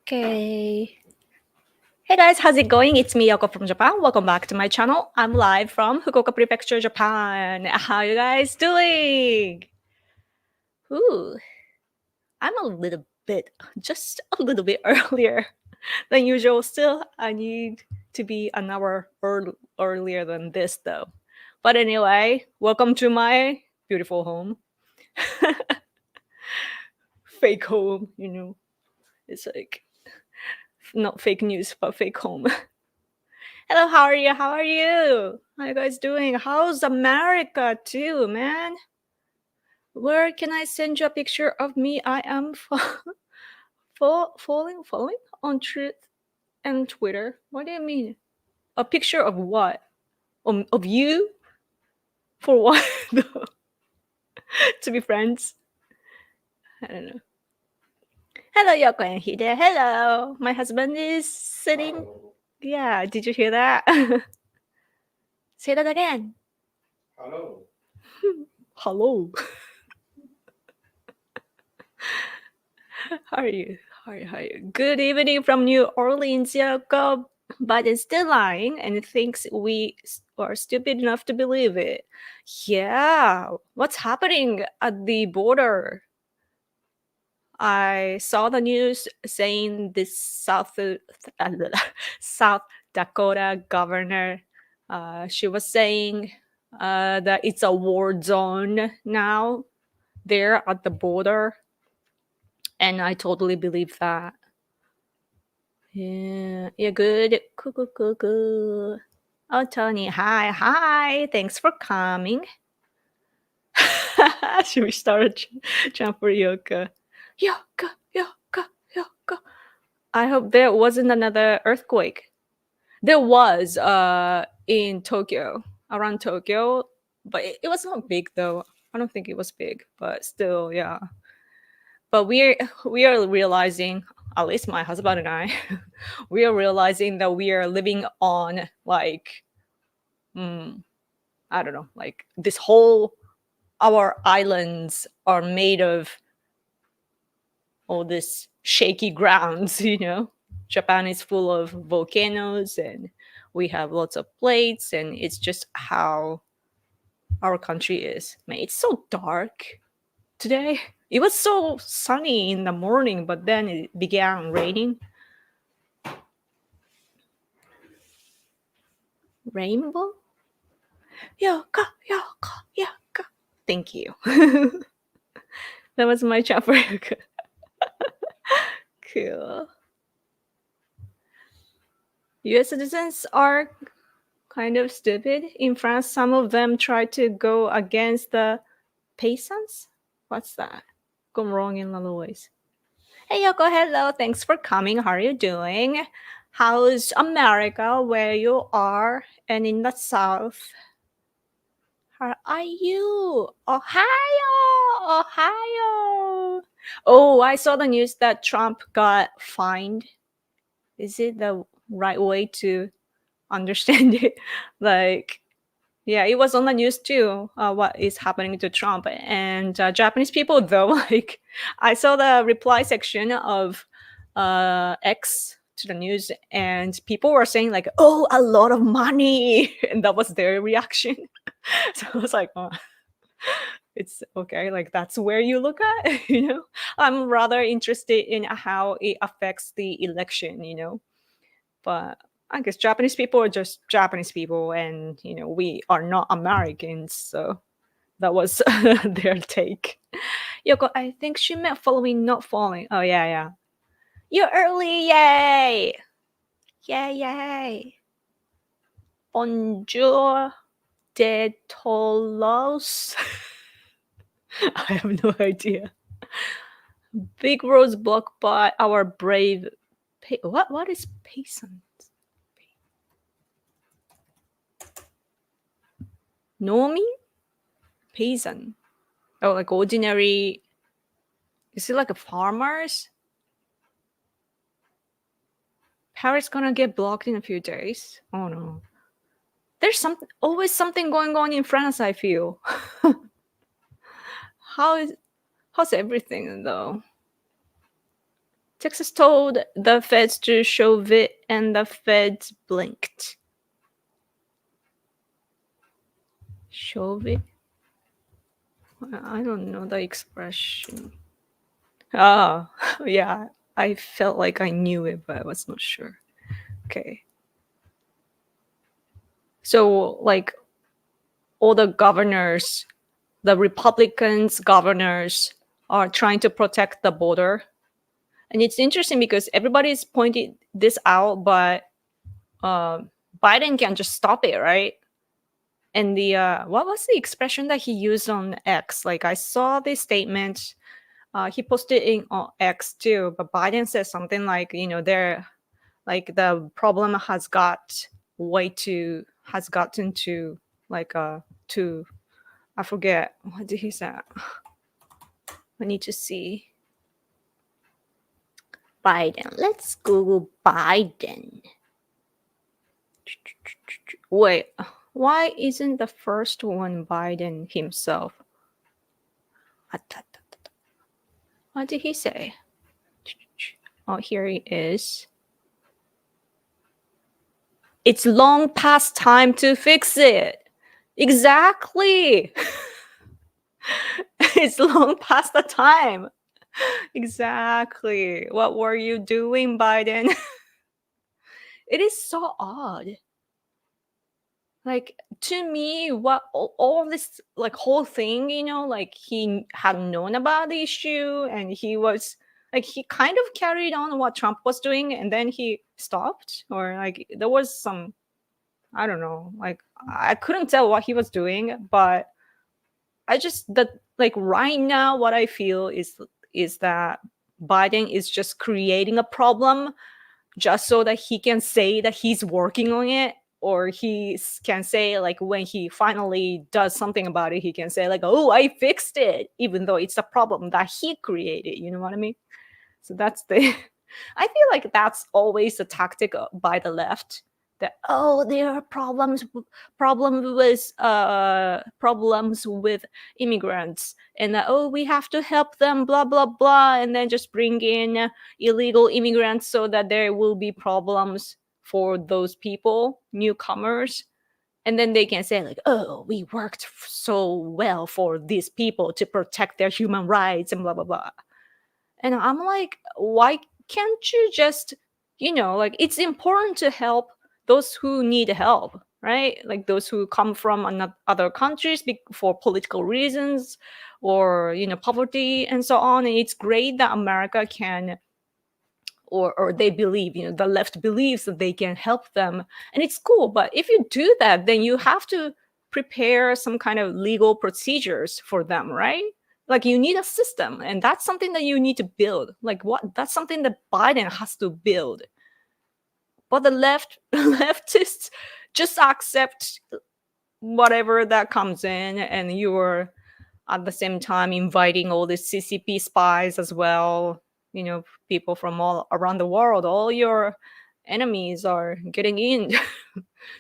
Okay. Hey guys, how's it going? It's me, Yoko from Japan. Welcome back to my channel. I'm live from Fukuoka Prefecture, Japan. How you guys doing? Ooh, I'm just a little bit earlier than usual. Still, I need to be an hour earlier than this though. But anyway, welcome to my beautiful home. Fake home, you know. It's like not fake news, but fake home. Hello, how are you? How are you? How you guys doing? How's America too, man? Where can I send you a picture of me? I am following on Truth and Twitter. What do you mean? A picture of what? Of you? For what? To be friends? I don't know. Hello, Yoko and Hide. Hello. My husband is sitting. Hello. Yeah, did you hear that? Say that again. Hello. Hello. How are you? How are you? Good evening from New Orleans, Yoko. But it's still lying and thinks we are stupid enough to believe it. Yeah, what's happening at the border? I saw the news saying this South Dakota governor, she was saying that it's a war zone now there at the border. And I totally believe that. Yeah, good. Cool. Oh, Tony, hi. Thanks for coming. Should we start a chant for Yoka? Yoka. I hope there wasn't another earthquake. There was in Tokyo, around Tokyo, but it was not big though. I don't think it was big, but still, yeah. But we are realizing, at least my husband and I, we are realizing that we are living on like, I don't know, like this whole, our islands are made of all this shaky grounds, you know. Japan is full of volcanoes and we have lots of plates, and it's just how our country is. Man, it's so dark today. It was so sunny in the morning, but then it began raining. Rainbow? Yoka. Thank you. That was my chat for Yoka. Cool. US citizens are kind of stupid. In France, some of them try to go against the peasants. What's that? Gone wrong in a lot of ways. Hey Yoko, hello. Thanks for coming. How are you doing? How's America where you are and in the South? How are you? Ohio. Oh, I saw the news that Trump got fined. Is it the right way to understand it? Like, yeah, it was on the news too. What is happening to Trump and Japanese people, though? Like, I saw the reply section of X to the news, and people were saying like, "Oh, a lot of money," and that was their reaction. So I was like, oh, it's okay. Like that's where you look at, you know. I'm rather interested in how it affects the election, you know. But I guess Japanese people are just Japanese people, and you know we are not Americans, so that was their take. Yoko, I think she meant following, not falling. Oh yeah. You're early, yay! Yay! Bonjour de tolos. I have no idea. Big roads blocked by our brave. What is peasant? Nomi? Peasant. Oh, like ordinary. Is it like a farmers? Paris gonna get blocked in a few days. Oh no. There's always something going on in France, I feel. How's everything though? Texas told the feds to show it, and the feds blinked. Show it? I don't know the expression. Ah, yeah. I felt like I knew it, but I was not sure. Okay. So, like, all the governors, the Republicans governors are trying to protect the border. And it's interesting because everybody's pointing this out, but Biden can just stop it, right? And the what was the expression that he used on X? Like, I saw this statement. He posted in on X too, but Biden said something like, they're like the problem has gotten to like to I forget, what did he say? I need to see. Biden. Let's Google Biden. Wait, why isn't the first one Biden himself? What did he say? Oh, here he is. It's long past time to fix it. Exactly. It's long past the time. Exactly. What were you doing, Biden? It is so odd. Like, to me, what all this like whole thing, like he had known about the issue, and he was like, he kind of carried on what Trump was doing, and then he stopped, or like there was some, I don't know, like I couldn't tell what he was doing, but I just that like right now what I feel is that Biden is just creating a problem just so that he can say that he's working on it, or can say like when he finally does something about it, he can say like, oh, I fixed it, even though it's a problem that he created. You know what I mean? So that's the I feel like that's always a tactic by the left, that, oh, there are problems with immigrants, and oh, we have to help them, blah blah blah, and then just bring in illegal immigrants so that there will be problems for those people, newcomers, and then they can say like, oh, we worked so well for these people to protect their human rights and blah blah blah. And I'm like, why can't you just, like, it's important to help those who need help, right? Like those who come from other countries for political reasons, or, poverty and so on. And it's great that America can, or they believe, the left believes that they can help them. And it's cool. But if you do that, then you have to prepare some kind of legal procedures for them, right? Like you need a system, and that's something that you need to build. Like that's something that Biden has to build. But the leftists just accept whatever that comes in, and you're at the same time inviting all these CCP spies as well. People from all around the world. All your enemies are getting in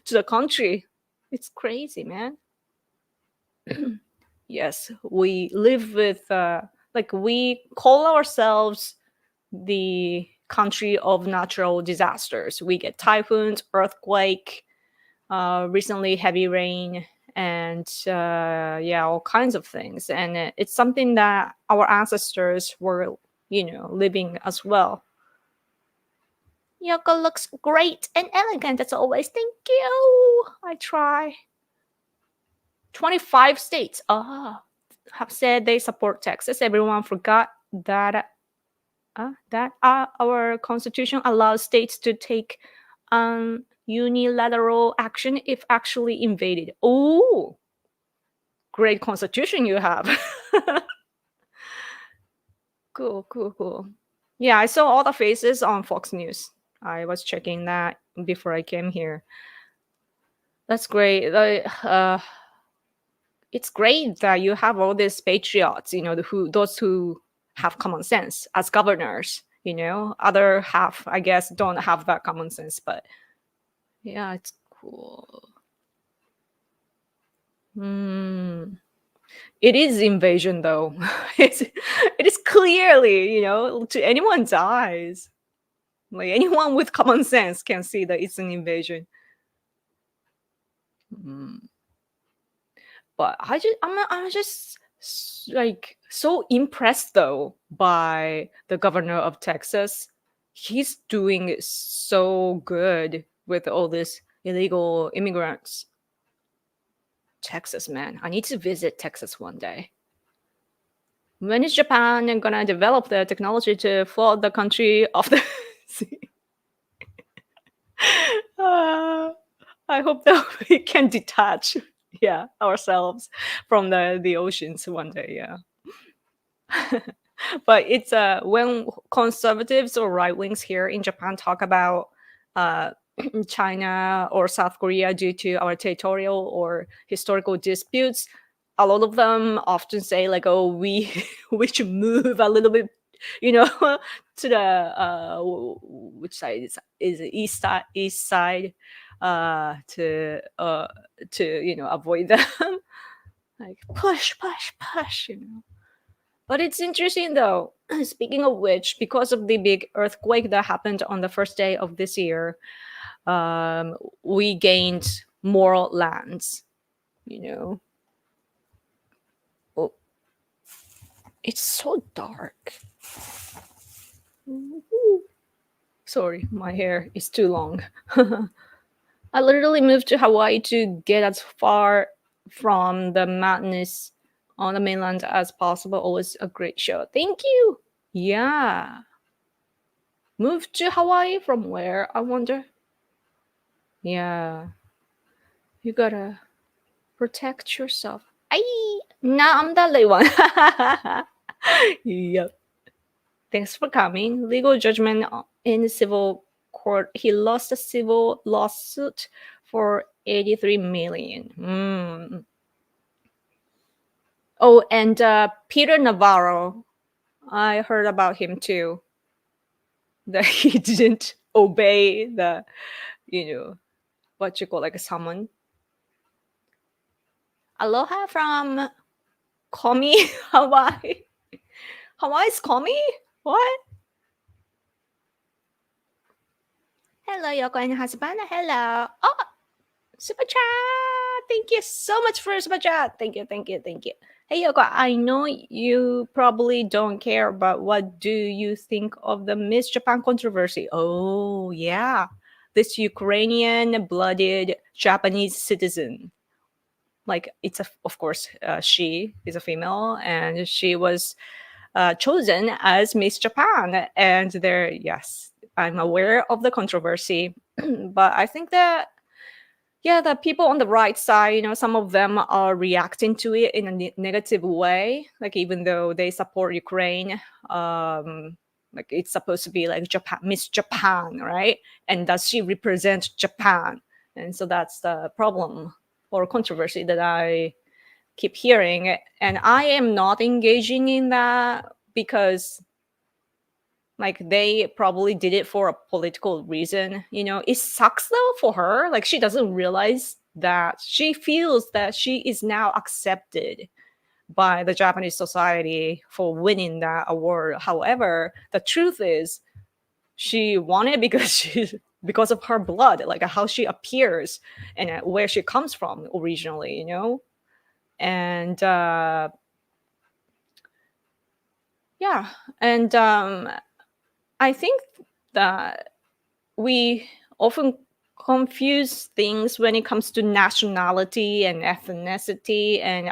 to the country. It's crazy, man. Yes, we live with like we call ourselves the country of natural disasters. We get typhoons, earthquake, recently heavy rain, and all kinds of things. And it's something that our ancestors were, living as well. Yoko looks great and elegant as always. Thank you. I try. 25 states have said they support Texas. Everyone forgot that our constitution allows states to take unilateral action if actually invaded. Oh, great constitution you have. Cool. Yeah, I saw all the faces on Fox News. I was checking that before I came here. That's great. It's great that you have all these patriots, those who have common sense as governors. Other half, I guess, don't have that common sense, but yeah, it's cool. It is invasion, though. It is clearly, to anyone's eyes. Like anyone with common sense can see that it's an invasion. Mm. But I'm just like so impressed though by the governor of Texas. He's doing so good with all these illegal immigrants. Texas, man. I need to visit Texas one day. When is Japan gonna develop the technology to flood the country off the sea? I hope that we can detach, ourselves from the oceans one day. Yeah. But it's when conservatives or right wings here in Japan talk about uh, China or South Korea due to our territorial or historical disputes, a lot of them often say like, "Oh, we we should move a little bit, to the which side is it east side, to avoid them." Like push. But it's interesting though. Speaking of which, because of the big earthquake that happened on the first day of this year, we gained more lands. Oh, it's so dark. Sorry, my hair is too long. I literally moved to Hawaii to get as far from the madness on the mainland as possible. Always a great show. Thank you. Yeah. Moved to Hawaii from where, I wonder? Yeah. You gotta protect yourself. Ay! Nah, I'm the late one. Yep. Thanks for coming. Legal judgment in civil court. He lost a civil lawsuit for 83 million. Oh, and Peter Navarro. I heard about him too. That he didn't obey the, what you call like a summon. Aloha from Komi, Hawaii. Hawaii's Komi? What? Hello, Yoko and husband. Hello. Oh, super chat. Thank you so much for super chat. Thank you. Hey, Yoko, I know you probably don't care, but what do you think of the Miss Japan controversy? Oh, yeah. This Ukrainian blooded Japanese citizen. Like, of course, she is a female, and she was chosen as Miss Japan. And yes, I'm aware of the controversy, but I think that, the people on the right side, some of them are reacting to it in a negative way. Like, even though they support Ukraine, like it's supposed to be like Japan, Miss Japan, right? And does she represent Japan? And so that's the problem or controversy that I keep hearing. And I am not engaging in that because like they probably did it for a political reason. It sucks though for her. Like, she doesn't realize that she feels that she is now accepted by the Japanese society for winning that award. However, the truth is she won it because of her blood, like how she appears and where she comes from originally, and and I think that we often confuse things when it comes to nationality and ethnicity, and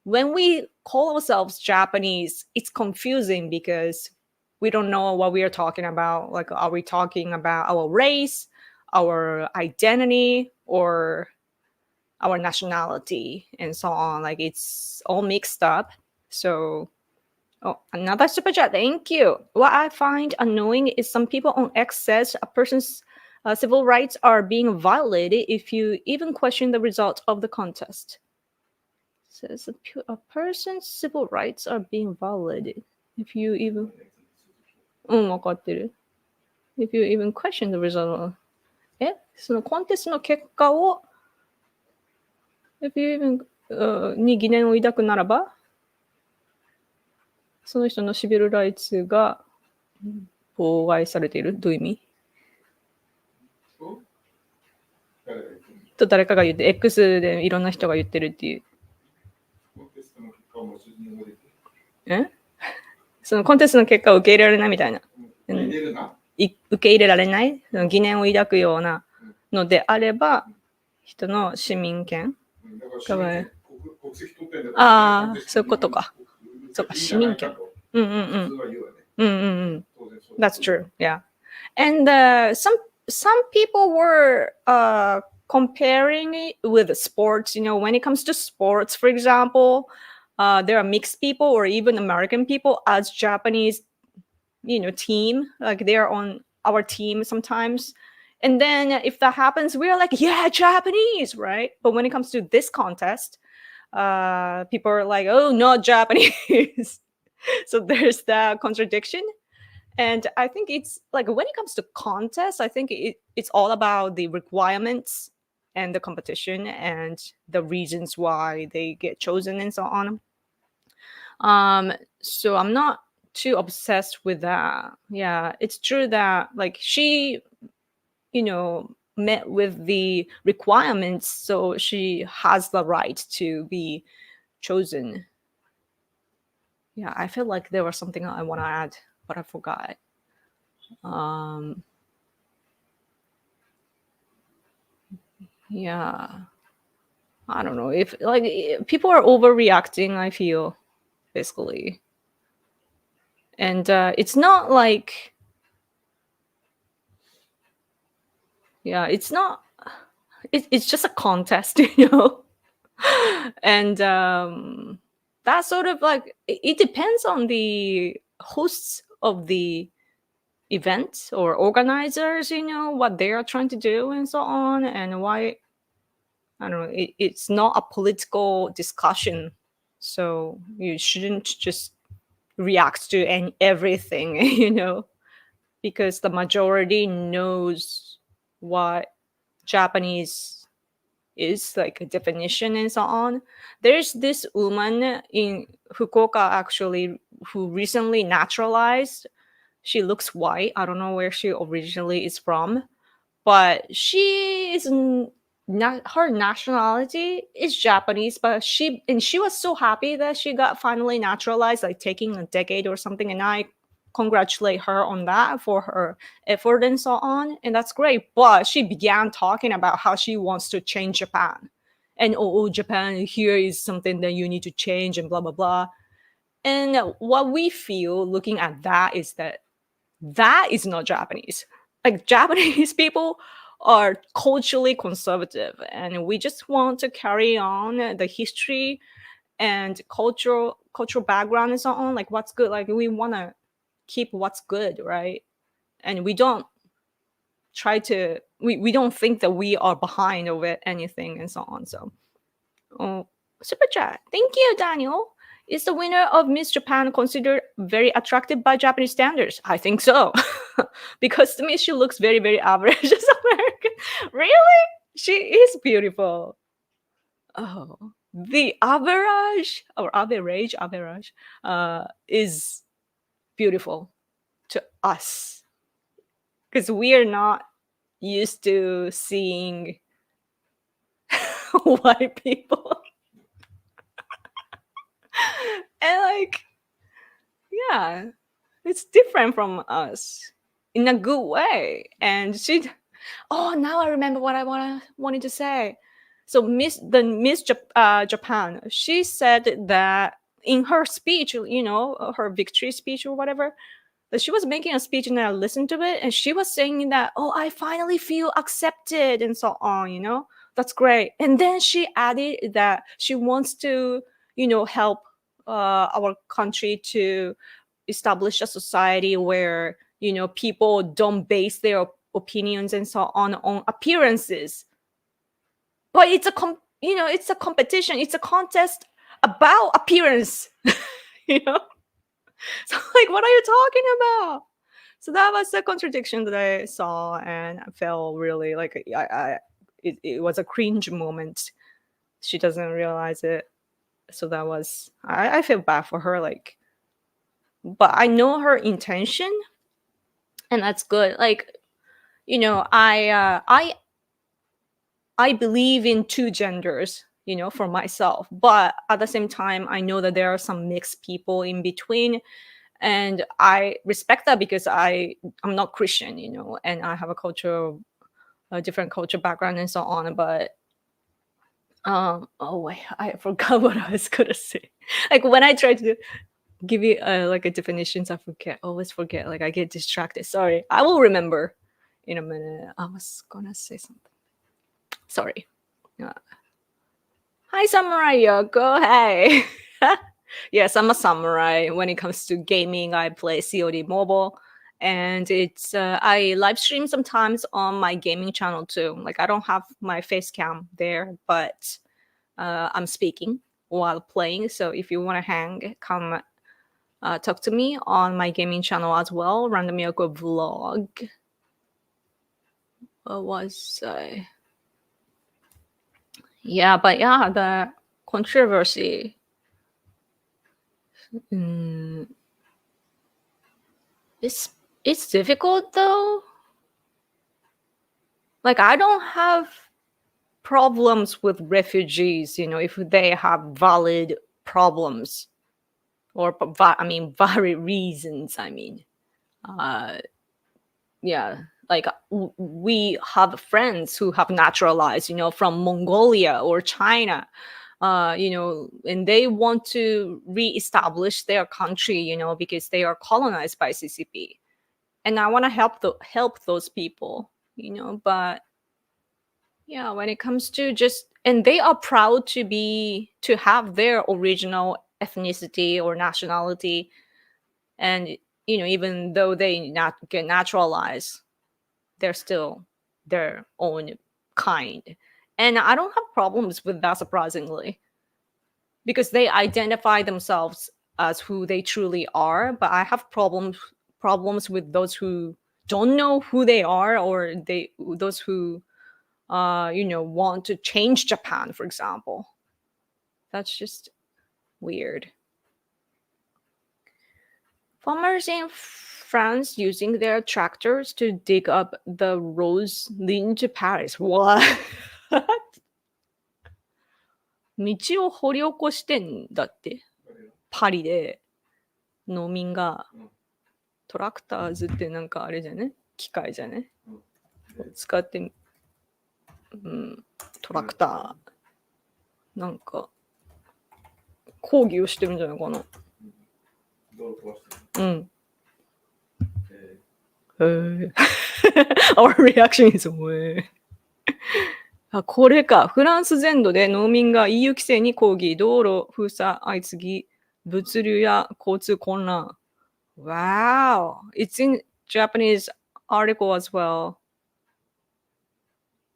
when we call ourselves Japanese, it's confusing because we don't know what we are talking about. Like, are we talking about our race, our identity, or our nationality, and so on? Like, it's all mixed up. So, oh, another super chat. Thank you. What I find annoying is some people on X says a person's civil rights are being violated if you even question the result of the contest. Says a person's civil rights are being violated if you even わかってる if you even question the result. そのコンテストの結果を if you even に疑念を抱くならば、その人のシビルライツが妨害されている。どういう意味と誰かが言って、X でいろんな人が言ってるっていう。そのコンテストの結果を受け入れられないみたいな。受け入れられない疑念を抱くようなのであれば、人の市民権がああ、そういうことか。そうか、市民権。うんうんうん。うんうんうん。That's true, yeah. And some people were comparing it with sports. You know, when it comes to sports, for example, there are mixed people or even American people as Japanese, you know, team. Like they are on our team sometimes. And then if that happens, we are like, yeah, Japanese, right? But when it comes to this contest, people are like, oh, not Japanese. So there's that contradiction. And I think it's like when it comes to contests, I think it's all about the requirements and the competition and the reasons why they get chosen and so on. So I'm not too obsessed with that. Yeah, it's true that like she, you know, met with the requirements, so she has the right to be chosen. Yeah, I feel like there was something I want to add, but I forgot. Yeah, I don't know if like people are overreacting. I feel basically, and it's not like, yeah, it's not. It's just a contest, you know, and that sort of like it depends on the hosts of the event or organizers, you know, what they are trying to do and so on, and why. I don't know. It's not a political discussion, so you shouldn't just react to everything, you know, because the majority knows what Japanese is, like a definition and so on. There's this woman in Fukuoka actually who recently naturalized. She looks white. I don't know where she originally is from, but she is not, her nationality is Japanese, but she was so happy that she got finally naturalized, like taking a decade or something, and I congratulate her on that for her effort and so on, and that's great. But she began talking about how she wants to change Japan, and Japan here is something that you need to change and blah blah blah. And what we feel looking at that is that is not Japanese. Like Japanese people are culturally conservative, and we just want to carry on the history and cultural background and so on. Like what's good. Like we want to keep what's good, right? And we don't try to. We don't think that we are behind over anything and so on. So, oh, super chat. Thank you, Daniel. Is the winner of Miss Japan considered very attractive by Japanese standards? I think so. Because to me, she looks very, very average as American. Really? She is beautiful. Oh, the average or average is beautiful to us. Because we are not used to seeing white people. And like, yeah, it's different from us in a good way. And she, oh, now I remember what I wanted to say. So Miss Japan, she said that in her speech, you know, her victory speech or whatever, that she was making a speech and I listened to it, and she was saying that, oh, I finally feel accepted and so on, you know, that's great. And then she added that she wants to, you know, help our country to establish a society where, you know, people don't base their opinions and so on appearances. But it's a you know, it's a competition, it's a contest about appearance. You know, so like what are you talking about? So that was the contradiction that I saw, and I felt really like it was a cringe moment. she doesn't realize it. So that was I feel bad for her, like, but I know her intention, and that's good. Like, I believe in two genders, for myself, but at the same time, I know that there are some mixed people in between, and I respect that because I'm not Christian, and I have a different culture background and so on. But oh wait, I forgot what I was gonna say. Like when I try to give you like a definitions, I always forget. Like I get distracted. Sorry, I will remember in a minute. I was gonna say something. Sorry. Hi, Samurai Yoko. Hey. Yes, I'm a samurai. When it comes to gaming, I play COD Mobile, and it's I live stream sometimes on my gaming channel too. Like I don't have my face cam there, but I'm speaking while playing. So if you want to hang, come talk to me on my gaming channel as well. Random Yoko vlog. What was I? Yeah, but yeah, the controversy. It's difficult though. Like I don't have problems with refugees, if they have valid problems or valid reasons. Yeah, like we have friends who have naturalized, from Mongolia or China, and they want to reestablish their country, because they are colonized by CCP, and I want to help those people, but yeah, when it comes to and they are proud to have their original ethnicity or nationality, and even though they not get naturalized, they're still their own kind, and I don't have problems with that, surprisingly, because they identify themselves as who they truly are. But I have problems with those who don't know who they are, or those who want to change Japan, for example. That's just weird. Farmers in France using their tractors to dig up the roads leading to Paris. What? 道を掘り起こしてんだって。パリで農民がトラクターズってなんかあれじゃね、機械じゃね、使って、トラクターなんか抗議をしてるんじゃないかな。Our reaction is これか。フランス全土で農民が EU 規制に抗議、道路封鎖相次ぎ、物流や交通混乱。Wow! It's in Japanese article as well.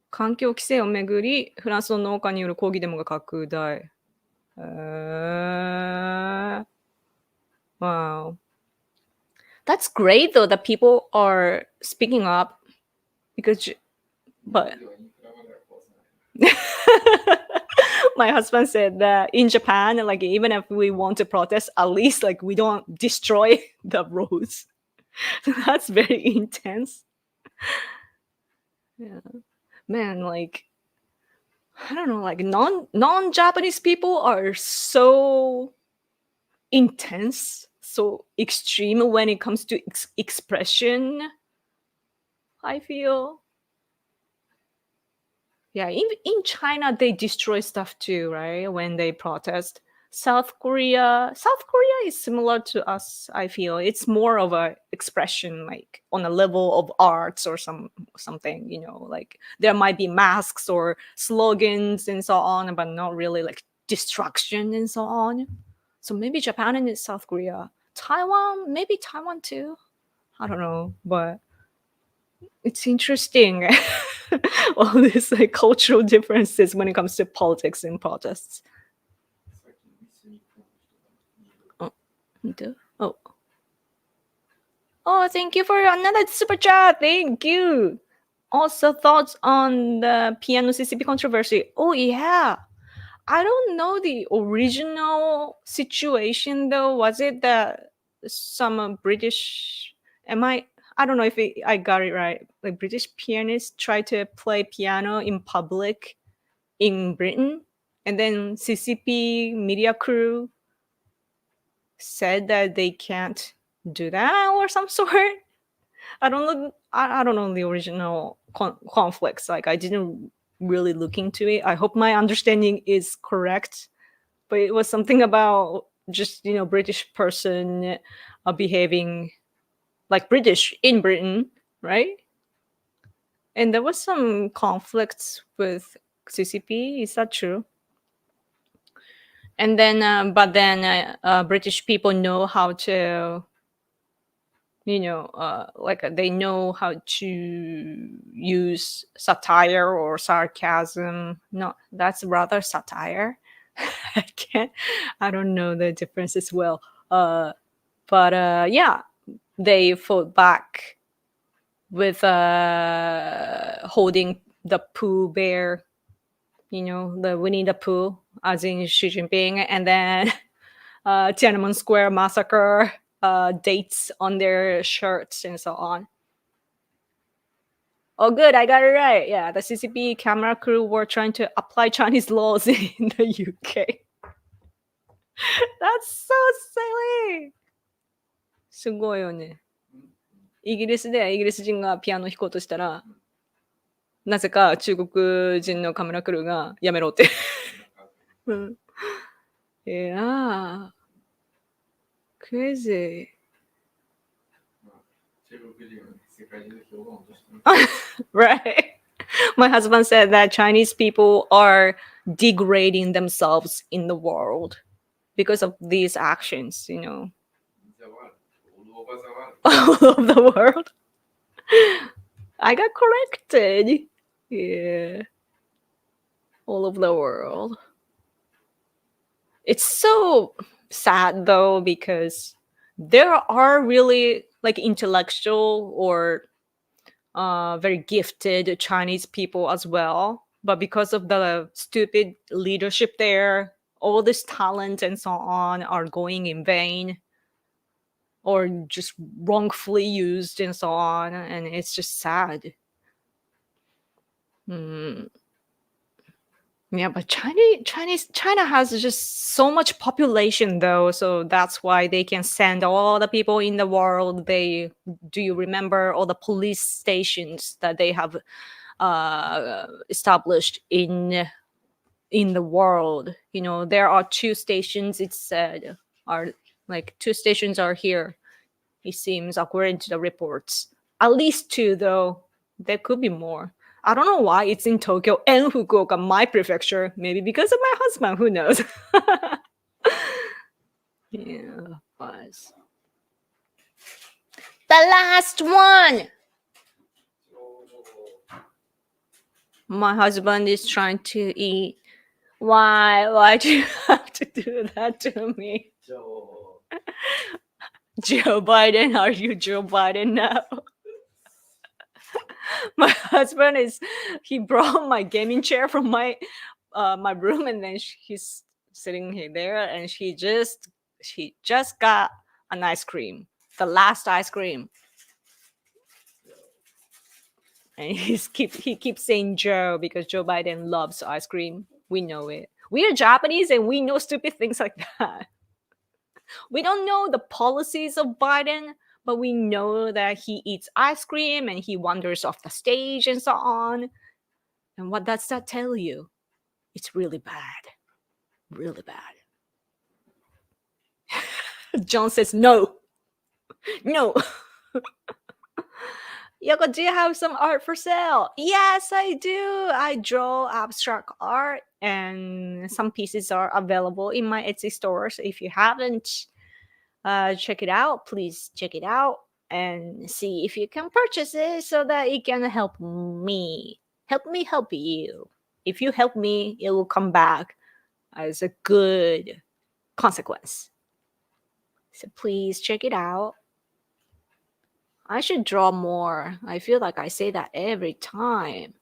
環境規制をめぐり、フランスの農家による抗議デモが拡大。Wow. That's great though that people are speaking up but my husband said that in Japan, like even if we want to protest, at least like we don't destroy the roads. That's very intense. Yeah. Man, like I don't know, like non-Japanese people are so intense, so extreme when it comes to expression, I feel. Yeah, in China, they destroy stuff too, right? When they protest. South Korea is similar to us, I feel. It's more of a expression, like on a level of arts or something, like there might be masks or slogans and so on, but not really like destruction and so on. So maybe Japan and South Korea. Maybe Taiwan too. I don't know, but it's interesting. All these like cultural differences when it comes to politics and protests. Oh, thank you for another super chat. Thank you. Also, thoughts on the piano CCP controversy. Oh, yeah. I don't know the original situation though. Was it that some British? Am I don't know if I got it right. Like British pianists try to play piano in public in Britain, and then CCP media crew said that they can't do that or some sort. I don't know. I don't know the original conflicts. Like I didn't really look into it. I hope my understanding is correct, but it was something about just British person behaving like British in Britain, right? And there was some conflicts with CCP. Is that true? And then, but then British people know how to, like they know how to use satire or sarcasm. No, that's rather satire. I don't know the difference as well. But yeah, they fought back with holding the Pooh bear, the Winnie the Pooh, as in Xi Jinping, and then Tiananmen Square massacre dates on their shirts and so on. Oh, good, I got it right. Yeah, the CCP camera crew were trying to apply Chinese laws in the UK. That's so silly. すごいよね。イギリスでイギリス人がピアノ弾こうとしたら、なぜか中国人のカメラクルーがやめろって。うん。Yeah. Crazy. Right. My husband said that Chinese people are degrading themselves in the world because of these actions, all over the world. I got corrected. Yeah. All over the world. It's so sad though, because there are really like intellectual or very gifted Chinese people as well. But because of the stupid leadership there, all this talent and so on are going in vain or just wrongfully used and so on. And it's just sad. Yeah, but China has just so much population though, so that's why they can send all the people in the world. Do you remember all the police stations that they have established in the world? There are 2 stations. It said are like 2 stations are here. It seems according to the reports. At least 2 though. There could be more. I don't know why it's in Tokyo and Fukuoka, my prefecture. Maybe because of my husband, who knows? Yeah, but the last one. My husband is trying to eat. Why do you have to do that to me? Joe Biden, are you Joe Biden now? My husband he brought my gaming chair from my room, and then he's sitting there, and she just got an ice cream, the last ice cream, and he keeps saying Joe because Joe Biden loves ice cream. We know it. We are Japanese and we know stupid things like that. We don't know the policies of Biden, but we know that he eats ice cream and he wanders off the stage and so on. And what does that tell you? It's really bad. Really bad. John says no. No. Yoko, do you have some art for sale? Yes, I do. I draw abstract art, and some pieces are available in my Etsy store. So if you haven't check it out, please check it out and see if you can purchase it so that it can help me. Help me help you. If you help me, it will come back as a good consequence. So please check it out. I should draw more. I feel like I say that every time.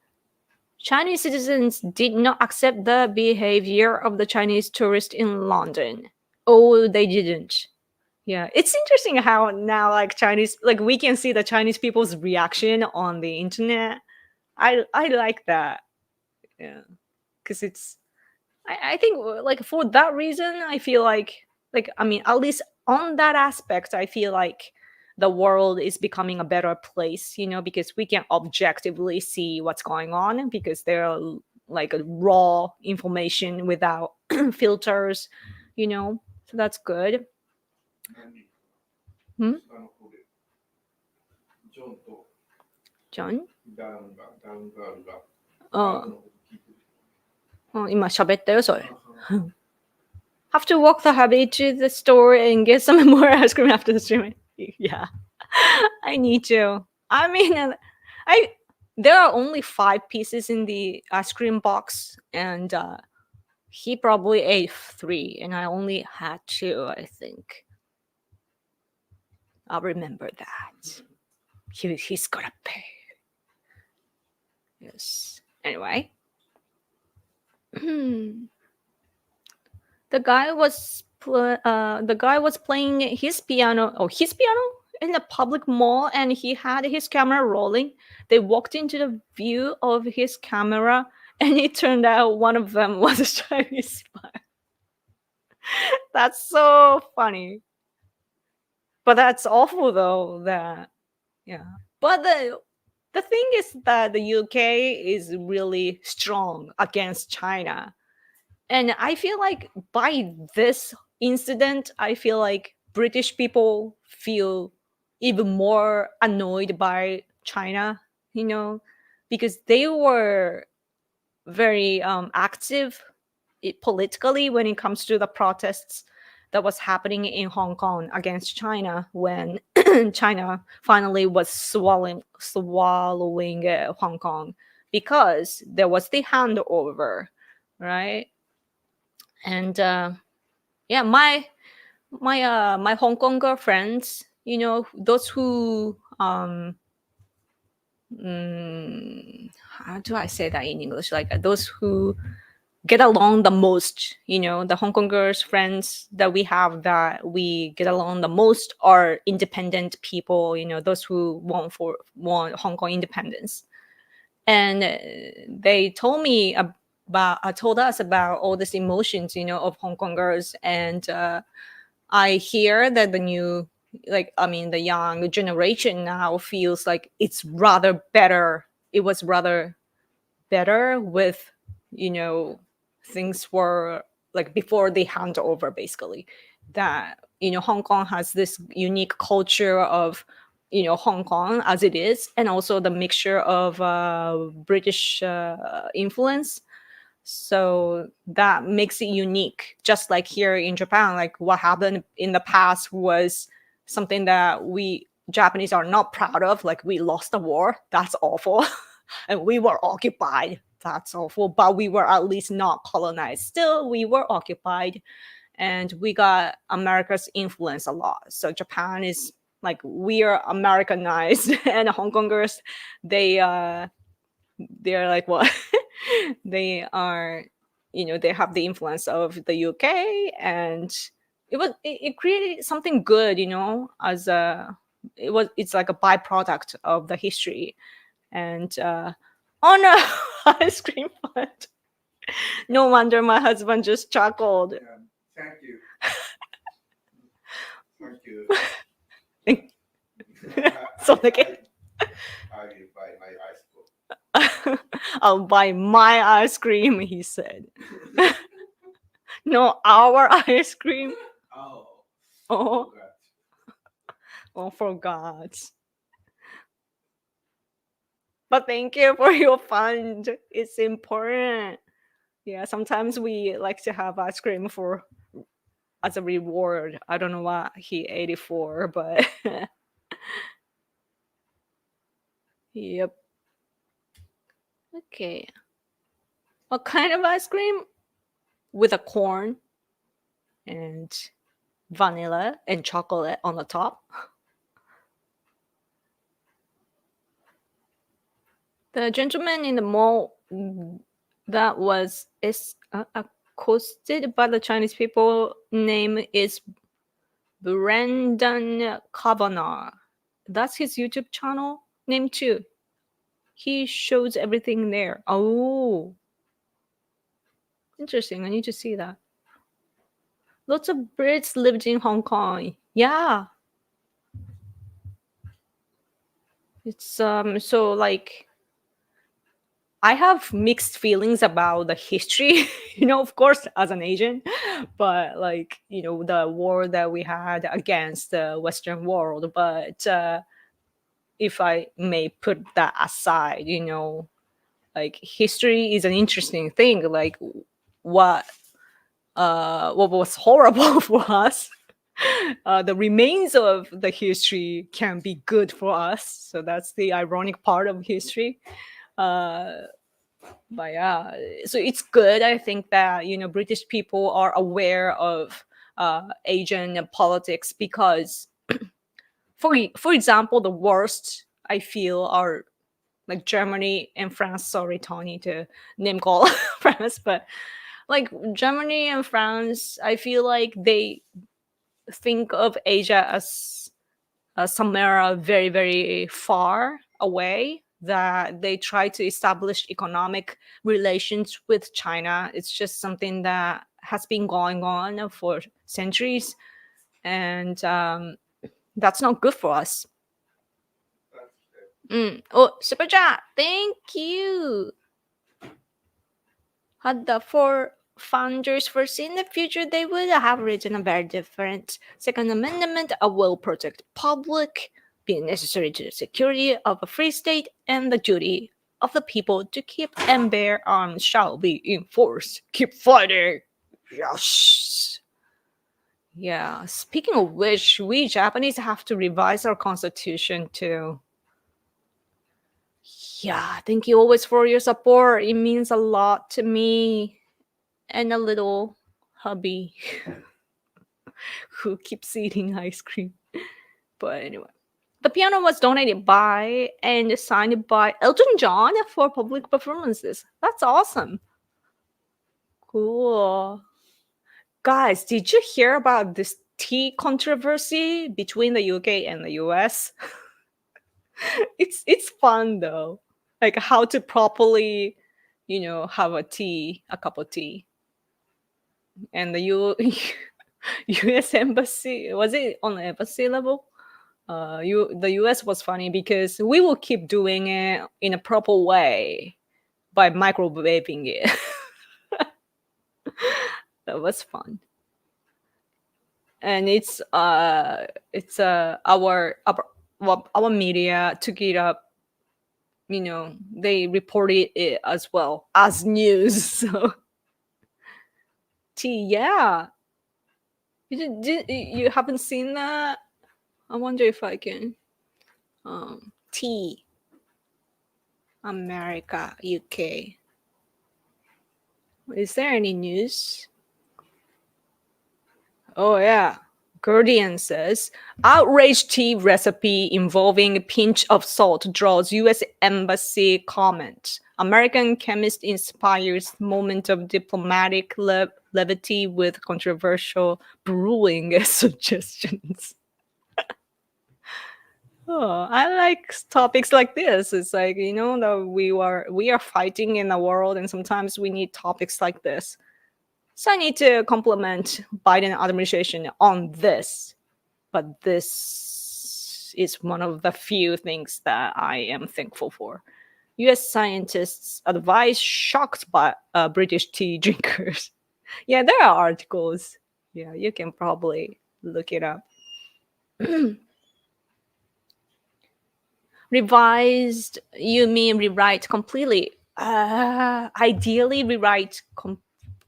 Chinese citizens did not accept the behavior of the Chinese tourist in London. Oh, they didn't. Yeah, it's interesting how now like Chinese, like we can see the Chinese people's reaction on the internet. I like that. Yeah, because it's I think like for that reason I feel like I mean at least on that aspect I feel like the world is becoming a better place, because we can objectively see what's going on because there are like a raw information without filters, so that's good. ん下の方でジョンと John? ダウンガールがあのこと聞いてる。今喋ったよそれ。Have to walk the hubby to the store and get some more ice cream after the stream. Yeah, I need to. I mean, there are only 5 pieces in the ice cream box, and he probably ate 3, and I only had 2. I think. I'll remember that. He's gonna pay. Yes. Anyway. The guy was playing his piano in a public mall, and he had his camera rolling. They walked into the view of his camera, and it turned out one of them was a Chinese spy. That's so funny. But that's awful though. But the thing is that the UK is really strong against China. And I feel like by this incident, I feel like British people feel even more annoyed by China, because they were very active politically when it comes to the protests that was happening in Hong Kong against China when China finally was swallowing Hong Kong because there was the handover, right? And yeah, my Hong Kong girlfriends, those who how do I say that in English? Like those who get along the most, the Hong Kong girls friends that we have that we get along the most are independent people, those who want Hong Kong independence. And they told us about all these emotions, of Hong Kong girls. And I hear that the young generation now feels like it was rather better with, things were like before they hand over, basically. That, Hong Kong has this unique culture of, Hong Kong as it is, and also the mixture of British influence. So that makes it unique. Just like here in Japan, like what happened in the past was something that we Japanese are not proud of. Like we lost the war. That's awful. And we were occupied. That's awful. But we were at least not colonized. Still, we were occupied. And we got America's influence a lot. So Japan is like, we are Americanized. And Hong Kongers, they're like what? They are, they have the influence of the UK, and it created something good, as it's like a byproduct of the history. And on a ice cream fund. No wonder my husband just chuckled. Yeah, thank you. Thank you. So again, I will buy my ice cream. I'll buy my ice cream, he said. No, our ice cream. Oh. Forgot. But thank you for your fund. It's important. Yeah, sometimes we like to have ice cream as a reward. I don't know what he ate it for, but yep. Okay. What kind of ice cream? With a corn and vanilla and chocolate on the top. The gentleman in the mall that was accosted by the Chinese people. Name is Brendan Kavanagh. That's his YouTube channel name too. He shows everything there. Oh, interesting. I need to see that. Lots of Brits lived in Hong Kong. Yeah. It's so like I have mixed feelings about the history, of course, as an Asian, but like, the war that we had against the Western world. But if I may put that aside, like history is an interesting thing. Like what was horrible for us, the remains of the history can be good for us. So that's the ironic part of history. But yeah, so it's good. I think that British people are aware of Asian politics because, for example, the worst I feel are like Germany and France. Sorry, Tony, to name call France, but like Germany and France, I feel like they think of Asia as somewhere very, very far away, that they try to establish economic relations with China. It's just something that has been going on for centuries, and that's not good for us. Oh, super chat. Thank you. Had the four founders foreseen the future, they would have written a very different Second Amendment. I will protect public, being necessary to the security of a free state, and the duty of the people to keep and bear arms shall be enforced. Keep fighting. Yes. Yeah. Speaking of which, we Japanese have to revise our constitution too. Yeah, thank you always for your support. It means a lot to me and a little hubby who keeps eating ice cream. But anyway, the piano was donated by and signed by Elton John for public performances. That's awesome. Cool. Guys, did you hear about this tea controversy between the UK and the US? It's fun though. Like how to properly, have a cup of tea. And the US embassy, was it on the embassy level? The US was funny because we will keep doing it in a proper way by microwaving it. That was fun. And it's our media took it up. They reported it as well as news. So tea, yeah. You haven't seen that? I wonder if I can. Tea. America, UK. Is there any news? Oh yeah. Guardian says, outrage tea recipe involving a pinch of salt draws U.S. embassy comment. American chemist inspires moment of diplomatic levity with controversial brewing suggestions. Oh, I like topics like this. It's like, that we are fighting in the world, and sometimes we need topics like this. So I need to compliment Biden administration on this. But this is one of the few things that I am thankful for. US scientists advise shocked by British tea drinkers. Yeah, there are articles. Yeah, you can probably look it up. Revised, you mean rewrite completely? Ideally rewrite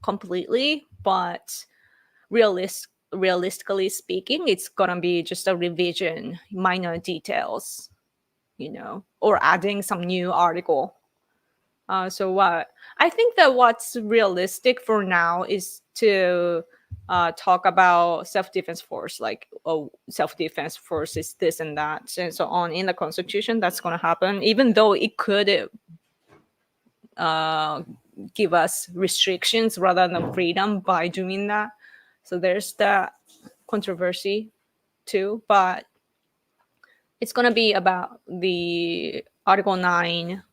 completely, but realistically speaking, it's gonna be just a revision, minor details, or adding some new article. So what I think that what's realistic for now is to talk about self-defense force, like self-defense force is this and that and so on in the constitution. That's going to happen, even though it could give us restrictions rather than freedom by doing that. So there's that controversy too, but it's going to be about the Article 9,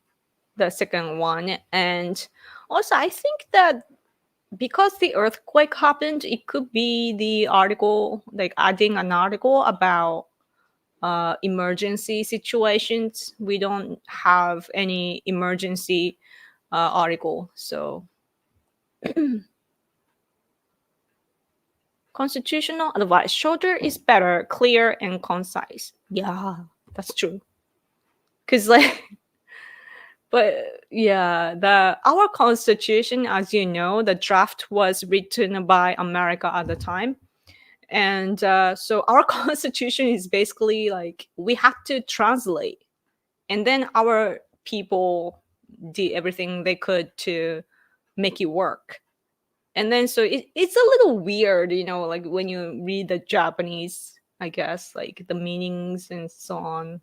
the second one. And also, I think that because the earthquake happened, it could be the article, like adding an article about emergency situations. We don't have any emergency article. So constitutional advice: shorter is better, clear and concise. Yeah, that's true. Because like, but yeah, our constitution, as you know, the draft was written by America at the time. And so our constitution is basically like we have to translate, and then our people did everything they could to make it work. And then so it's a little weird, like when you read the Japanese, I guess, like the meanings and so on.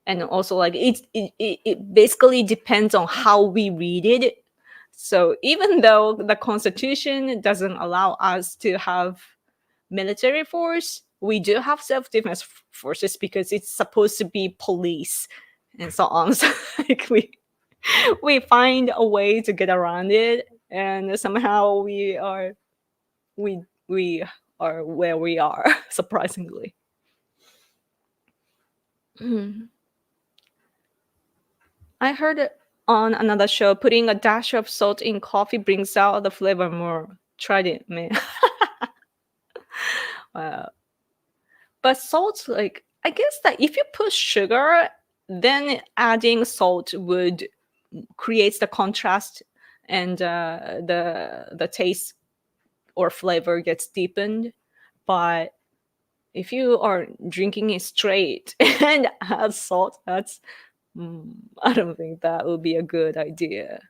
And also like it basically depends on how we read it. So even though the constitution doesn't allow us to have military force, we do have self-defense forces because it's supposed to be police and so on. So like we find a way to get around it, and somehow we are where we are, surprisingly. I heard it on another show, putting a dash of salt in coffee brings out the flavor more. Tried it, man. Wow. But salt, like, I guess that if you put sugar, then adding salt would create the contrast, and the taste or flavor gets deepened. But if you are drinking it straight and add salt, that's I don't think that would be a good idea.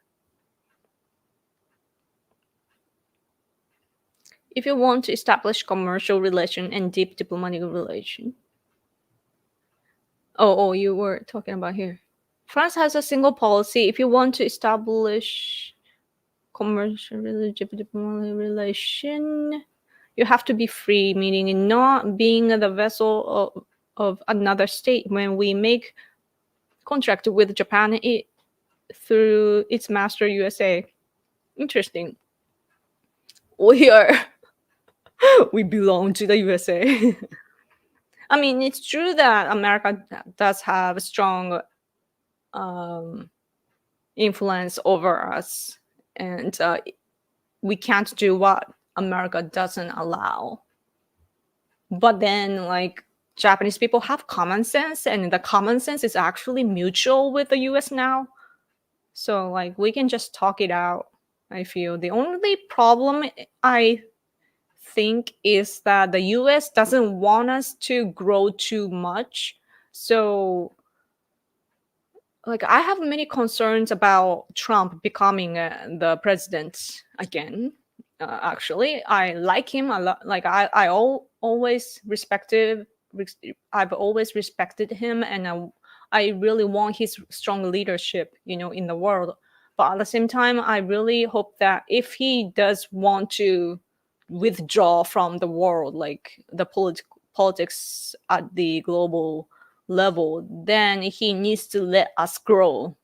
If you want to establish commercial relation and deep diplomatic relation. Oh, you were talking about here. France has a single policy. If you want to establish commercial diplomatic relation, you have to be free, meaning not being the vessel of another state. When we make contract with Japan through its master USA. Interesting. We belong to the USA. I mean, it's true that America does have a strong influence over us, and we can't do what America doesn't allow. But then, like, Japanese people have common sense, and the common sense is actually mutual with the US now. So, like, we can just talk it out, I feel. The only problem, I think, is that the US doesn't want us to grow too much. So, like, I have many concerns about Trump becoming the president again. Actually, I like him a lot. Like, always respected. I've always respected him, and I really want his strong leadership, in the world. But at the same time, I really hope that if he does want to withdraw from the world, like the politics at the global level, then he needs to let us grow.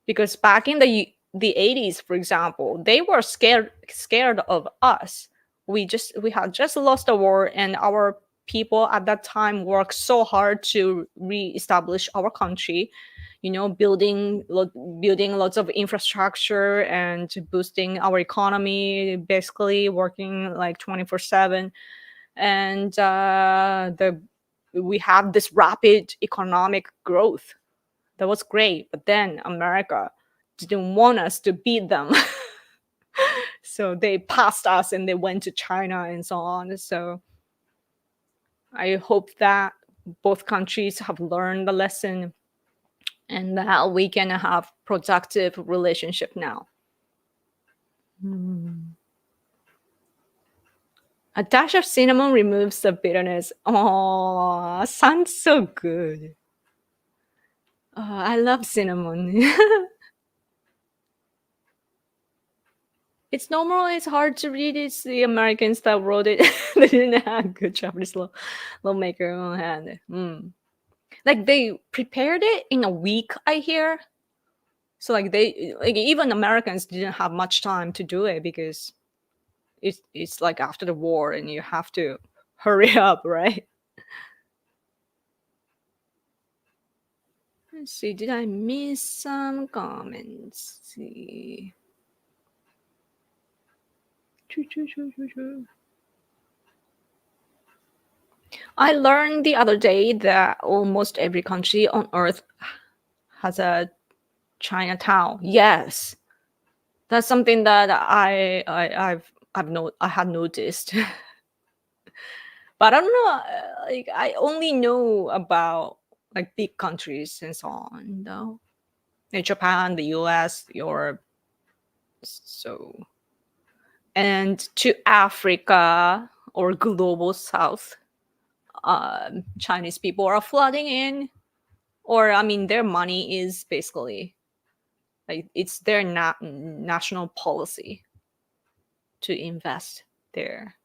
Because back in the 80s, for example, they were scared of us. We had just lost the war, and our people at that time worked so hard to reestablish our country, building lots of infrastructure and boosting our economy, basically working like 24/7. And we have this rapid economic growth. That was great. But then America didn't want us to beat them. So they passed us and they went to China and so on. So I hope that both countries have learned the lesson and that we can have productive relationship now. A dash of cinnamon removes the bitterness. Oh, sounds so good. Oh, I love cinnamon. It's normal. It's hard to read. It's the Americans that wrote it. They didn't have good Japanese lawmaker on hand. Like they prepared it in a week, I hear. So like even Americans didn't have much time to do it because it's like after the war and you have to hurry up, right? Let's see. Did I miss some comments? Let's see. I learned the other day that almost every country on earth has a Chinatown. Yes, that's something that I had noticed. But I don't know. Like I only know about like big countries and so on, though. Like Japan, the U.S., Europe. So, and to Africa or global South, Chinese people are flooding in, or I mean, their money is basically like it's their national policy to invest there.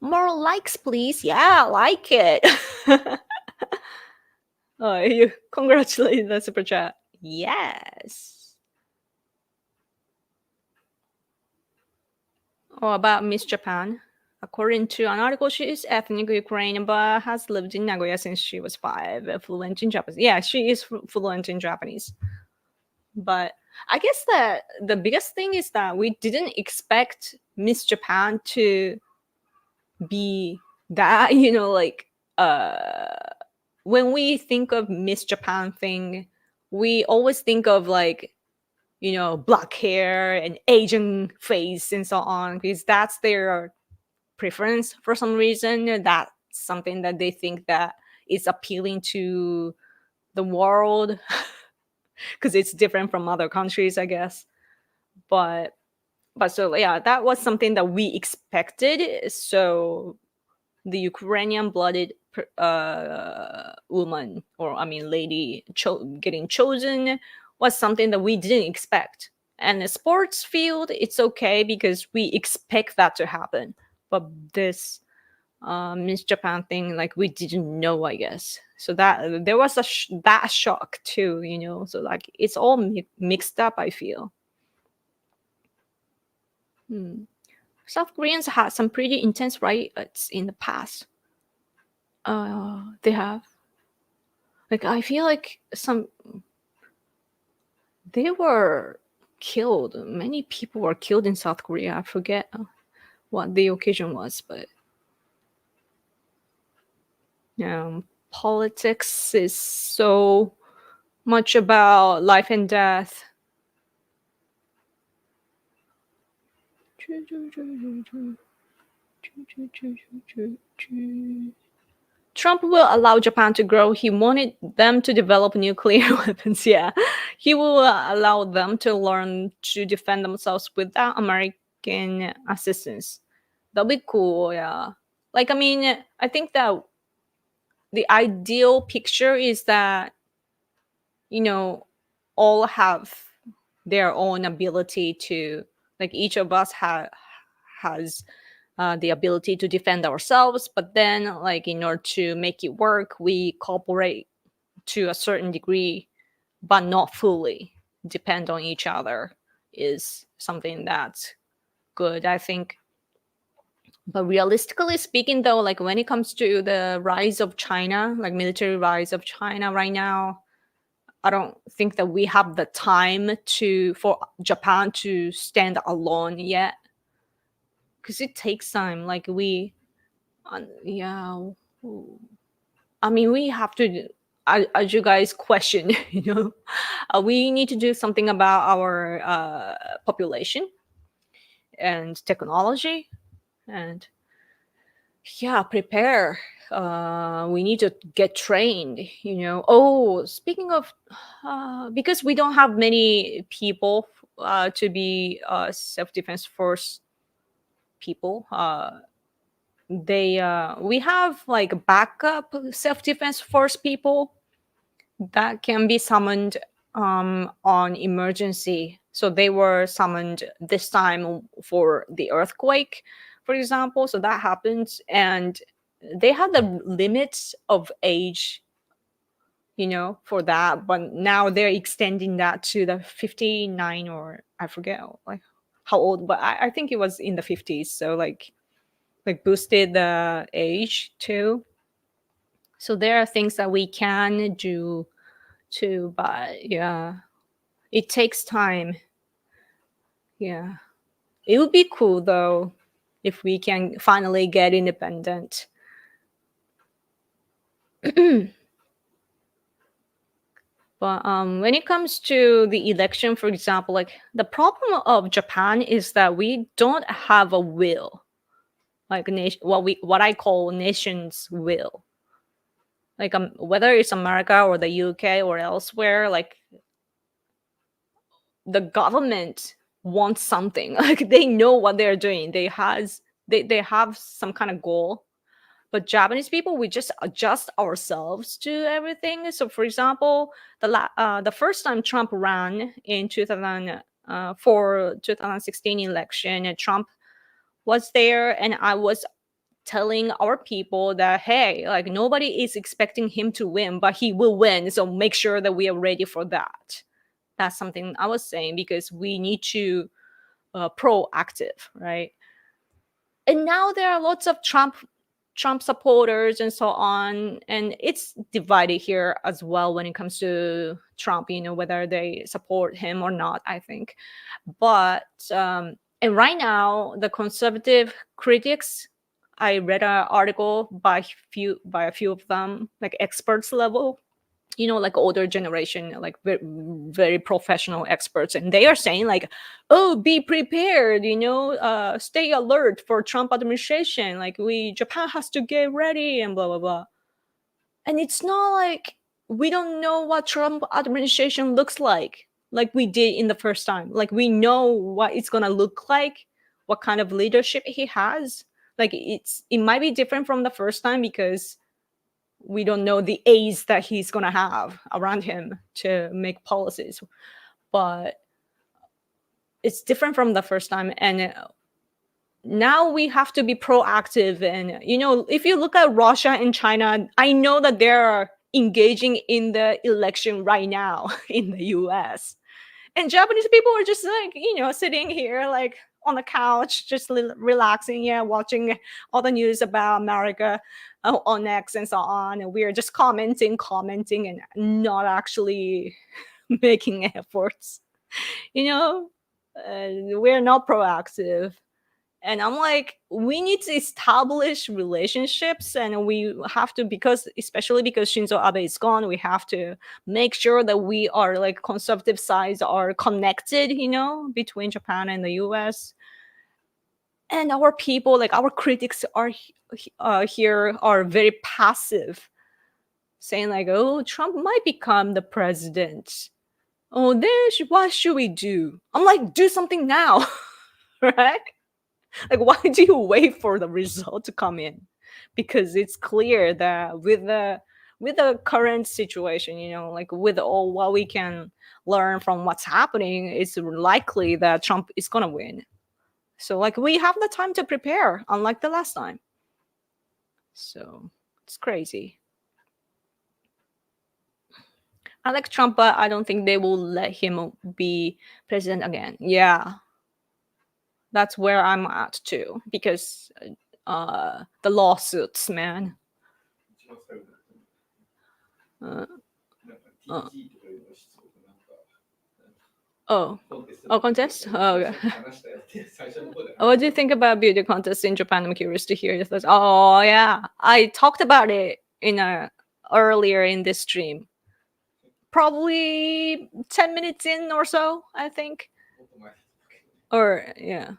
More likes, please. Yeah, like it. Oh, you congratulate the super chat. Yes. Oh, about Miss Japan. According to an article, she is ethnic Ukrainian but has lived in Nagoya since she was 5, fluent in Japanese. Yeah, she is fluent in Japanese. But I guess that the biggest thing is that we didn't expect Miss Japan to be that, like when we think of Miss Japan thing, we always think of like, black hair and Asian face and so on, because that's their preference for some reason. That's something that they think that is appealing to the world because it's different from other countries, I guess. But so yeah, that was something that we expected. So the Ukrainian blooded woman, or I mean lady, getting chosen was something that we didn't expect. And the sports field, it's okay because we expect that to happen. But this Miss Japan thing, like we didn't know, I guess. So that there was that shock too, So like it's all mixed up, I feel. South Koreans had some pretty intense riots in the past. They have. Like I feel like they were killed. Many people were killed in South Korea. I forget what the occasion was, but politics is so much about life and death. Trump will allow Japan to grow. He wanted them to develop nuclear weapons. Yeah, he will allow them to learn to defend themselves without American assistance. That'll be cool. Yeah, like I mean, I think that the ideal picture is that all have their own ability to, like each of us has the ability to defend ourselves, but then like in order to make it work, we cooperate to a certain degree, but not fully depend on each other, is something that's good, I think. But realistically speaking, though, like when it comes to the rise of China, like military rise of China right now, I don't think that we have the time for Japan to stand alone yet, because it takes time. Like yeah, I mean, we have to, as you guys question, we need to do something about our population and technology, and prepare. We need to get trained. Oh, speaking of, because we don't have many people to be self-defense force people. We have like backup self-defense force people, that can be summoned on emergency. So they were summoned this time for the earthquake, for example. So that happened, and they had the limits of age, for that. But now they're extending that to the 59, or I forget like how old, but I think it was in the 50s. So like boosted the age too. So there are things that we can do too, but yeah, it takes time. Yeah, it would be cool though if we can finally get independent. But when it comes to the election, for example, like the problem of Japan is that we don't have a will, like what I call nation's will. Like whether it's America or the UK or elsewhere, like the government wants something. Like they know what they're doing. They have some kind of goal. But Japanese people, we just adjust ourselves to everything. So, for example, the first time Trump ran in 2016 election, and Trump was there, and I was telling our people that hey, like nobody is expecting him to win, but he will win. So make sure that we are ready for that. That's something I was saying because we need to proactive, right? And now there are lots of Trump supporters and so on, and it's divided here as well when it comes to Trump, whether they support him or not, I think. But and right now the conservative critics, I read an article by a few of them, like experts level, like older generation, like very, very professional experts, and they are saying like, oh, be prepared, stay alert for Trump administration, like Japan has to get ready and blah blah blah. And it's not like we don't know what Trump administration looks like we did in the first time. Like we know what it's gonna look like, what kind of leadership he has. Like it might be different from the first time because we don't know the aides that he's going to have around him to make policies, but it's different from the first time. And now we have to be proactive. And if you look at Russia and China, I know that they're engaging in the election right now in the US, and Japanese people are just like sitting here like on the couch just relaxing, yeah, watching all the news about America on X and so on, and we're just commenting and not actually making efforts, you know we're not proactive. And I'm like, we need to establish relationships, and we have to, because especially because Shinzo Abe is gone, we have to make sure that we are like conservative sides are connected, between Japan and the US. And our people, like our critics are here are very passive, saying like, oh, Trump might become the president. Oh, then what should we do? I'm like, do something now. Right? Like, why do you wait for the result to come in? Because it's clear that with the current situation, like with all what we can learn from what's happening, it's likely that Trump is gonna win. So like we have the time to prepare, unlike the last time. So it's crazy. I like Trump, but I don't think they will let him be president again. Yeah, that's where I'm at too, because the lawsuits, man. 一番最後だったの Uh, なんか uh, TG とかいうの質問なんか oh, コンテスト oh, contest? Oh, okay. 話したよって最初の方で What do you think about beauty contests in Japan? I'm curious to hear your thoughts. Oh yeah, I talked about it earlier in this stream. Probably 10 minutes in or so, I think. もっと前 Or yeah.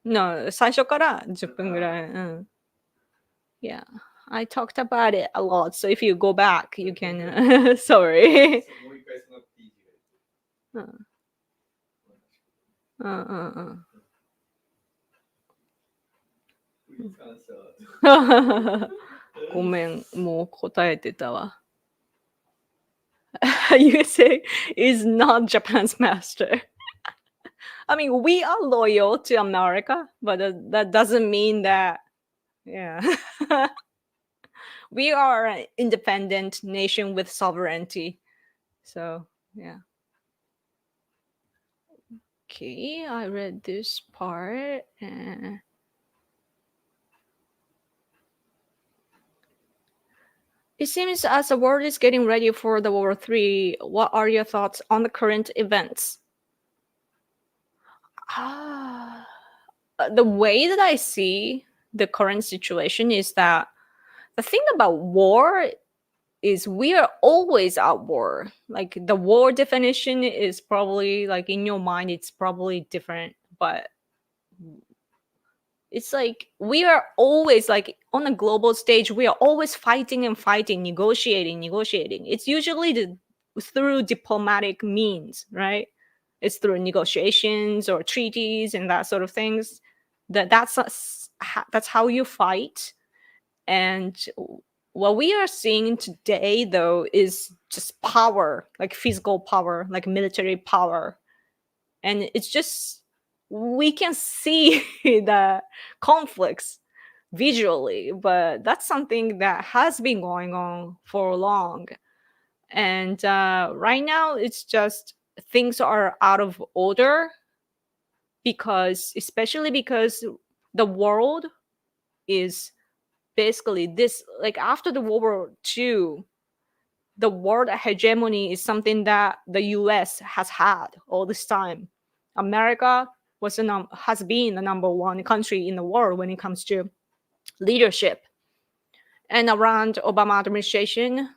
No, 最初から10分ぐらい。Yeah, I talked about it a lot. So if you go back, you can. Sorry. もう一回その TG が言ってフリーズ関してはごめん、もう答えてたわ。USA is not Japan's master. I mean, we are loyal to America, but that doesn't mean that, yeah. We are an independent nation with sovereignty. So, yeah. Okay, I read this part. It seems as the world is getting ready for the World War III, what are your thoughts on the current events? The way that I see the current situation is that the thing about war is we are always at war. Like the war definition is probably like in your mind, it's probably different, but it's like we are always like on a global stage, we are always fighting and fighting, negotiating. It's usually through diplomatic means, right? It's through negotiations or treaties and that sort of things. That's how you fight. And what we are seeing today, though, is just power, like physical power, like military power. And it's just, we can see the conflicts visually, but that's something that has been going on for long. And right now, it's just things are out of order especially because the world is basically this, like after the World War II, the world hegemony is something that the US has had all this time. America has been the number one country in the world when it comes to leadership. And around Obama administration,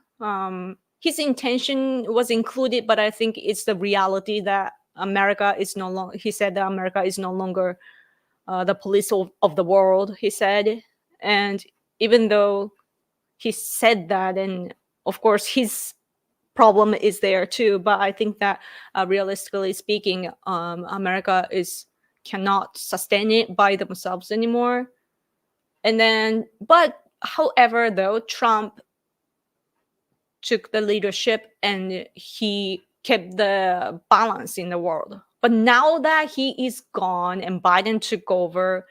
his intention was included, but I think it's the reality that America is no longer, he said that America is no longer the police of the world, he said. And even though he said that, and of course his problem is there too, but I think that realistically speaking, America cannot sustain it by themselves anymore. And then, but however, though, Trump took the leadership and he kept the balance in the world. But now that he is gone and Biden took over,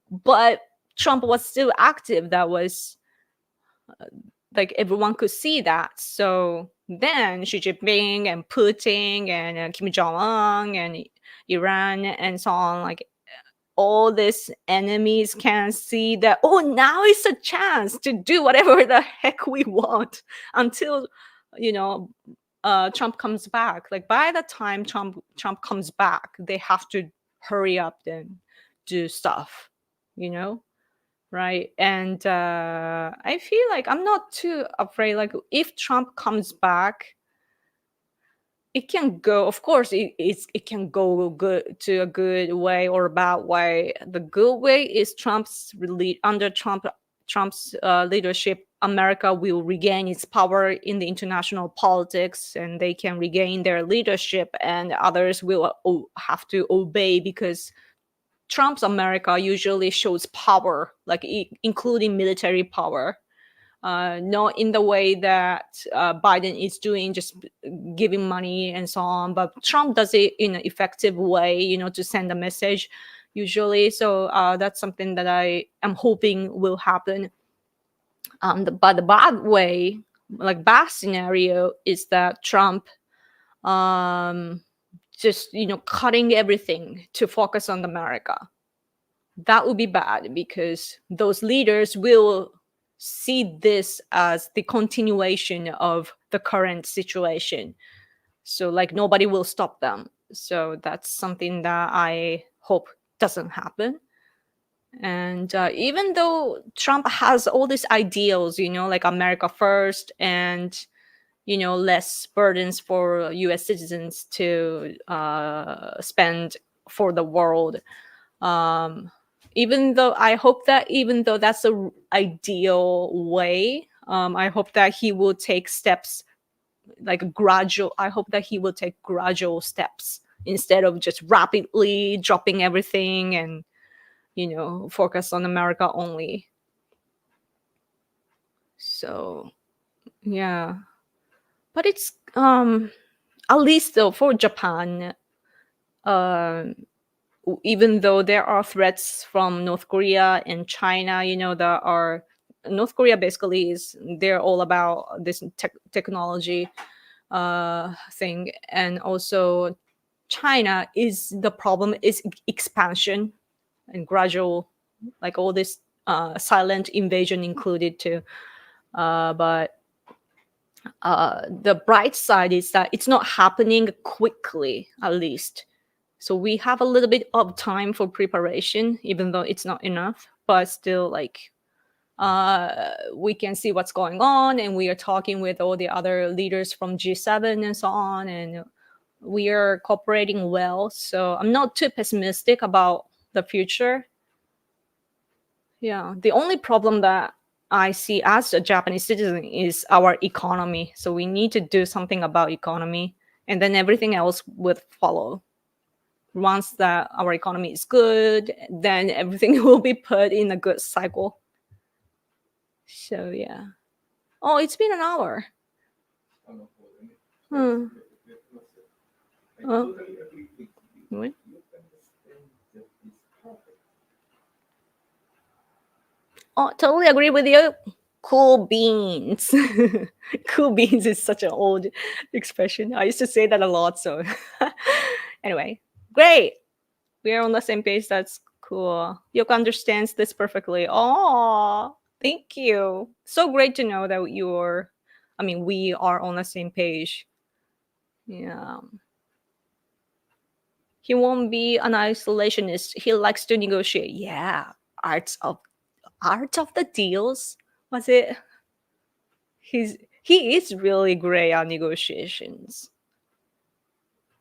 but Trump was still active, that was like everyone could see that. So then Xi Jinping and Putin and Kim Jong-un and Iran and so on, like all these enemies can see that, oh, now is a chance to do whatever the heck we want until, Trump comes back. Like by the time Trump comes back, they have to hurry up and do stuff, right? And I feel like I'm not too afraid. Like if Trump comes back, it can go, of course it can go good to a good way or a bad way. The good way is under Trump's leadership, America will regain its power in the international politics, and they can regain their leadership, and others will have to obey, because Trump's America usually shows power, like including military power. Not in the way that Biden is doing, just giving money and so on. But Trump does it in an effective way, to send a message usually. So that's something that I am hoping will happen. But the bad way, like bad scenario, is that Trump just, cutting everything to focus on America. That would be bad, because those leaders will see this as the continuation of the current situation. So like nobody will stop them. So that's something that I hope doesn't happen. And even though Trump has all these ideals, like America first, and less burdens for US citizens to spend for the world, even though that's a ideal way, I hope that he will take steps, like gradual. I hope that he will take gradual steps instead of just rapidly dropping everything and focus on America only. So yeah, But it's at least though for Japan, even though there are threats from North Korea and China, there are North Korea basically they're all about this technology thing, and also China is the problem is expansion and gradual, like all this silent invasion included too. But the bright side is that it's not happening quickly, at least. So we have a little bit of time for preparation, even though it's not enough, but still, like, we can see what's going on, and we are talking with all the other leaders from G7 and so on, and we are cooperating well. So I'm not too pessimistic about the future. Yeah, the only problem that I see as a Japanese citizen is our economy. So we need to do something about economy, and then everything else would follow. Once that our economy is good, then everything will be put in a good cycle. So yeah. Oh, it's been an hour. あの方でね。Hmm. やってますよ。Oh. I totally agree with you. What? You understand that it's perfect. Oh, totally agree with you. Cool beans. Cool beans is such an old expression. I used to say that a lot. So anyway, great. We are on the same page. That's cool. Yoko understands this perfectly. Oh, thank you. So great to know that we are on the same page. Yeah. He won't be an isolationist. He likes to negotiate. Yeah. Art of the deals. Was it? He is really great at negotiations.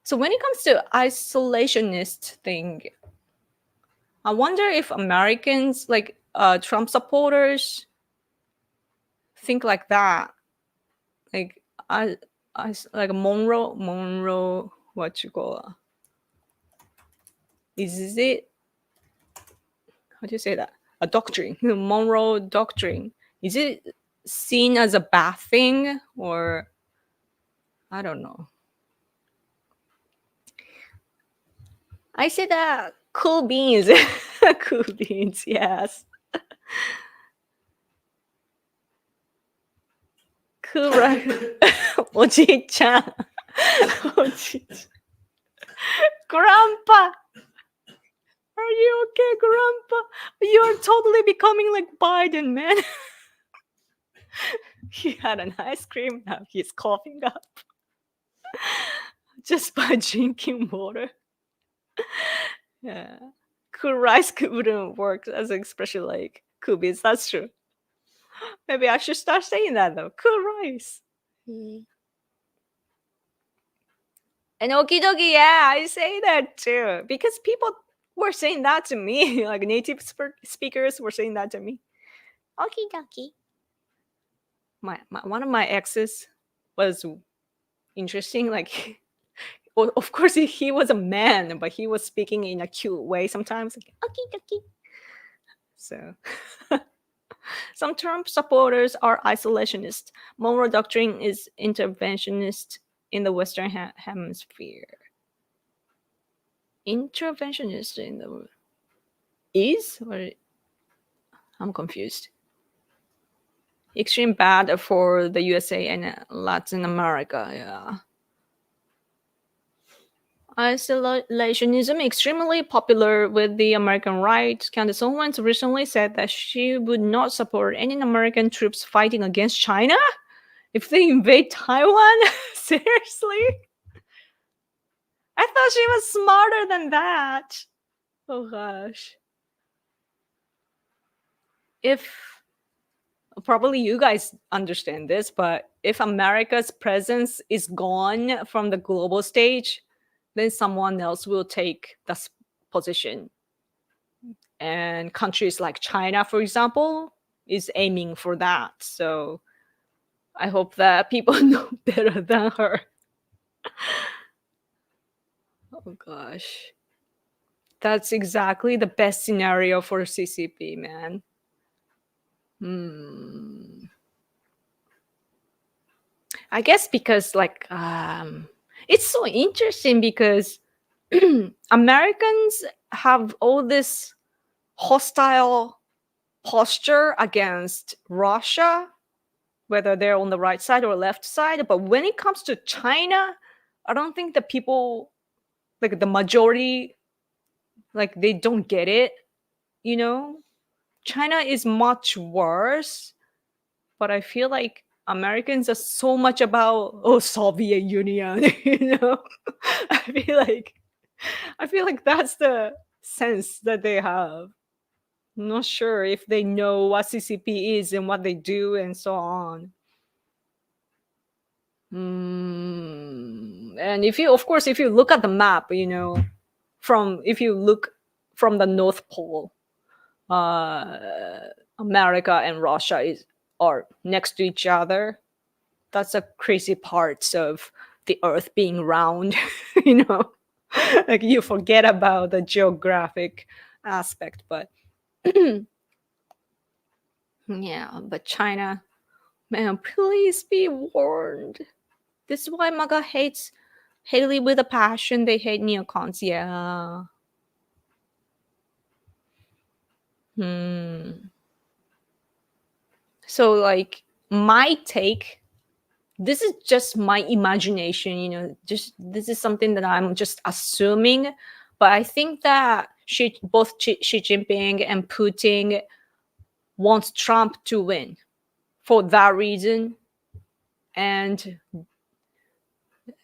So when it comes to isolationist thing, I wonder if Americans, like Trump supporters, think like that. Like like Monroe, what you call it? Is it, how do you say that? A doctrine, Monroe doctrine. Is it seen as a bad thing, or I don't know. I said that cool beans. Cool beans, yes. Cool right. おじいちゃん。おじいちゃん。Grandpa! Are you okay, Grandpa? You're totally becoming like Biden, man. He had an ice cream, now he's coughing up. Just by drinking water. Yeah. Cool rice wouldn't work as an expression like cool beans. That's true. Maybe I should start saying that though. Cool rice. And okie dokie, yeah, I say that too. Because people were saying that to me. Like native speakers were saying that to me. Okie dokie. One of my exes was interesting. Like, of course, he was a man, but he was speaking in a cute way sometimes. Like, okie dokie. So, some Trump supporters are isolationist. Monroe doctrine is interventionist in the Western Hemisphere. Interventionist in the is, or I'm confused. Extreme bad for the USA and Latin America. Yeah. Isolationism extremely popular with the American right. Candace Owens recently said that she would not support any American troops fighting against China if they invade Taiwan. Seriously? I thought she was smarter than that. Oh gosh. If probably you guys understand this, but if America's presence is gone from the global stage, then someone else will take that position. And countries like China, for example, is aiming for that. So I hope that people know better than her. Oh gosh. That's exactly the best scenario for CCP, man. I guess because it's so interesting because Americans have all this hostile posture against Russia, whether they're on the right side or left side. But when it comes to China, I don't think the people, like the majority, like they don't get it, you know? China is much worse, but I feel like Americans are so much about Soviet Union, you know? I feel like that's the sense that they have. I'm not sure if they know what CCP is and what they do and so on. And if you, of course, if you look at the map, you know, if you look from the North Pole, America and Russia are next to each other. That's a crazy part of the Earth being round, you know. Like you forget about the geographic aspect, but yeah, but China, man, please be warned. This is why MAGA hates Haley with a passion. They hate neocons. Yeah. So, like, my take, this is just my imagination, you know, just this is something that I'm just assuming. But I think that both Xi Jinping and Putin wants Trump to win for that reason. And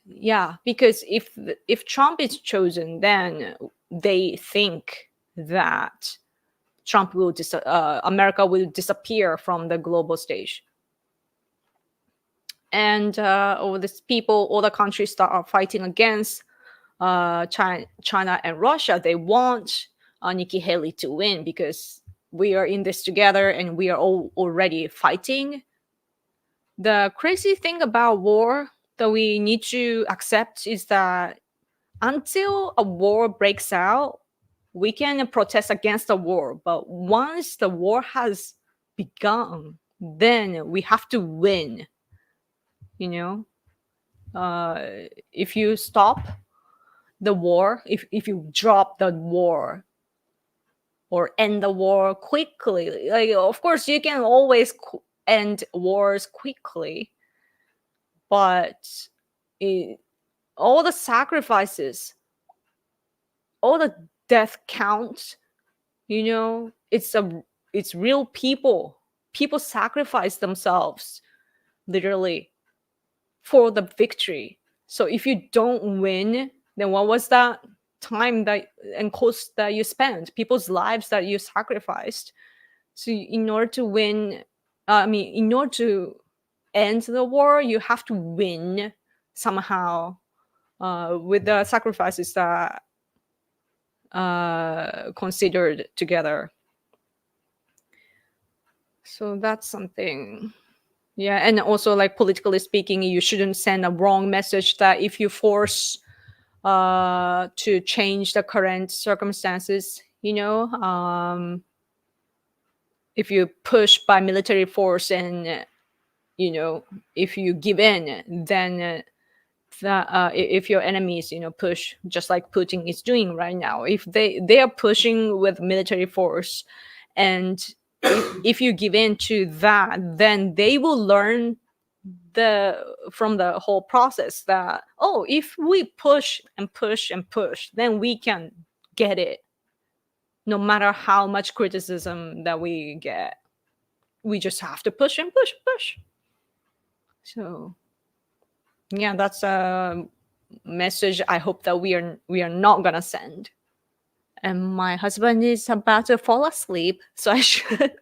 yeah, because if Trump is chosen, then they think that America will disappear from the global stage. And all the countries that are fighting against China and Russia, they want Nikki Haley to win because we are in this together and we are all already fighting. The crazy thing about war that we need to accept is that until a war breaks out, we can protest against the war. But once the war has begun, then we have to win. You know, if you stop the war, if you drop the war or end the war quickly, like of course you can always end wars quickly, but all the sacrifices, all the death counts, you know, it's real people sacrifice themselves literally for the victory. So if you don't win, then what was that time and cost that you spent, people's lives that you sacrificed? So in order to win, in order to end the war, you have to win somehow with the sacrifices that considered together. So that's something. Yeah, and also like politically speaking, you shouldn't send a wrong message that if you force to change the current circumstances, you know, if you push by military force and you know, if you give in, then if your enemies, you know, push just like Putin is doing right now, if they are pushing with military force, and if you give in to that, then they will learn from the whole process that, oh, if we push and push and push, then we can get it, no matter how much criticism that we get. We just have to push and push and push. So yeah, that's a message I hope that we are not gonna send. And my husband is about to fall asleep, so I should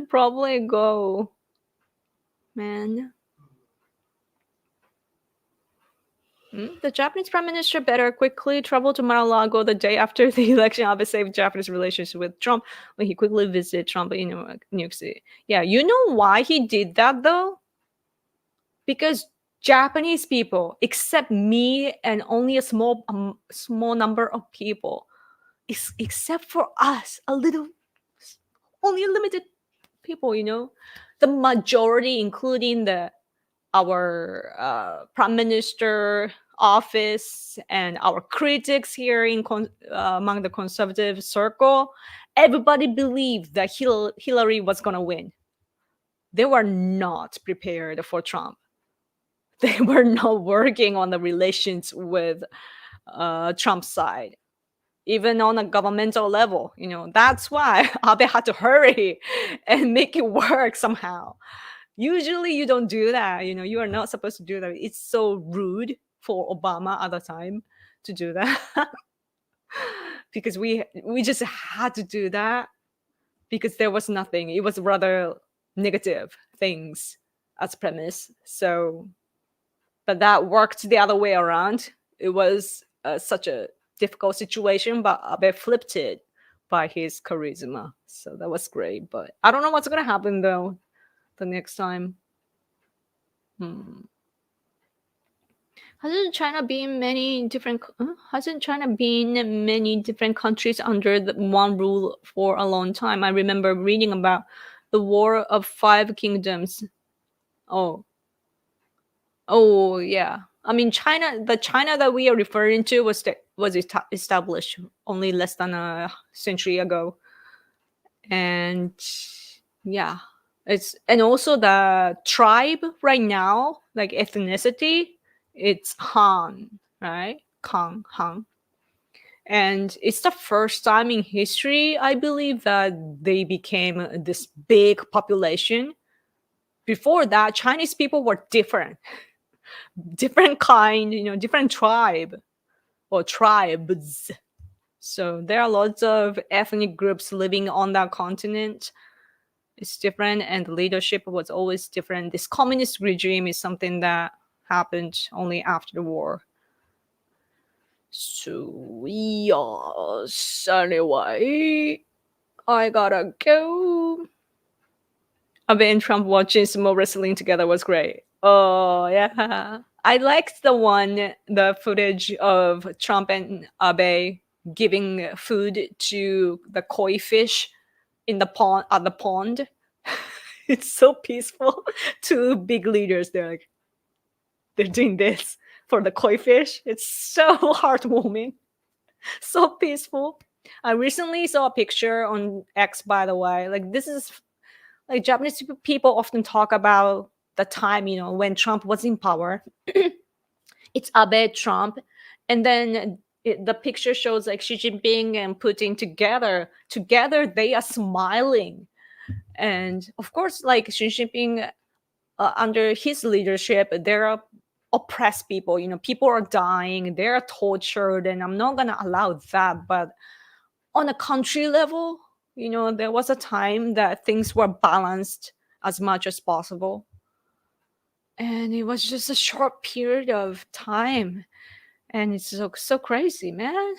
probably go, man. The Japanese prime minister better quickly travel to Mar-a-Lago the day after the election of a safe Japanese relationship with Trump when he quickly visited Trump in New York City. Yeah, you know why he did that though? Because Japanese people, except me and only a small number of people, except for us, only a limited people, you know, the majority, including the our prime minister office and our critics here among the conservative circle, everybody believed that Hillary was going to win. They were not prepared for Trump. They were not working on the relations with Trump's side, even on a governmental level. That's why Abe had to hurry and make it work somehow. Usually you don't do that. You are not supposed to do that. It's so rude for Obama at the time to do that. Because we just had to do that because there was nothing. It was rather negative things as premise. So, but that worked the other way around. It was such a difficult situation, but Abe flipped it by his charisma. So that was great. But I don't know what's going to happen though the next time. Hasn't China been many different countries under one rule for a long time? I remember reading about the War of Five Kingdoms. Oh yeah. I mean, the China that we are referring to was established only less than a century ago. And yeah, and also the tribe right now, like ethnicity, it's Han, right? Han. And it's the first time in history, I believe, that they became this big population. Before that, Chinese people were different kind, different tribe or tribes. So there are lots of ethnic groups living on that continent. It's different, and the leadership was always different. This communist regime is something that happened only after the war. So yes, anyway, I gotta go. Abe and Trump watching sumo wrestling together was great. Oh yeah, I liked the footage of Trump and Abe giving food to the koi fish in the pond at the pond. It's so peaceful. Two big leaders, they're doing this for the koi fish. It's so heartwarming, so peaceful. I recently saw a picture on X, by the way. Like, this is like Japanese people often talk about the time, when Trump was in power. It's Abe, Trump, and then the picture shows like Xi Jinping and Putin together. Together, they are smiling. And of course, like Xi Jinping, under his leadership, there are oppressed people. People are dying, they're tortured, and I'm not gonna allow that. But on a country level, there was a time that things were balanced as much as possible. And it was just a short period of time. And it's so crazy, man.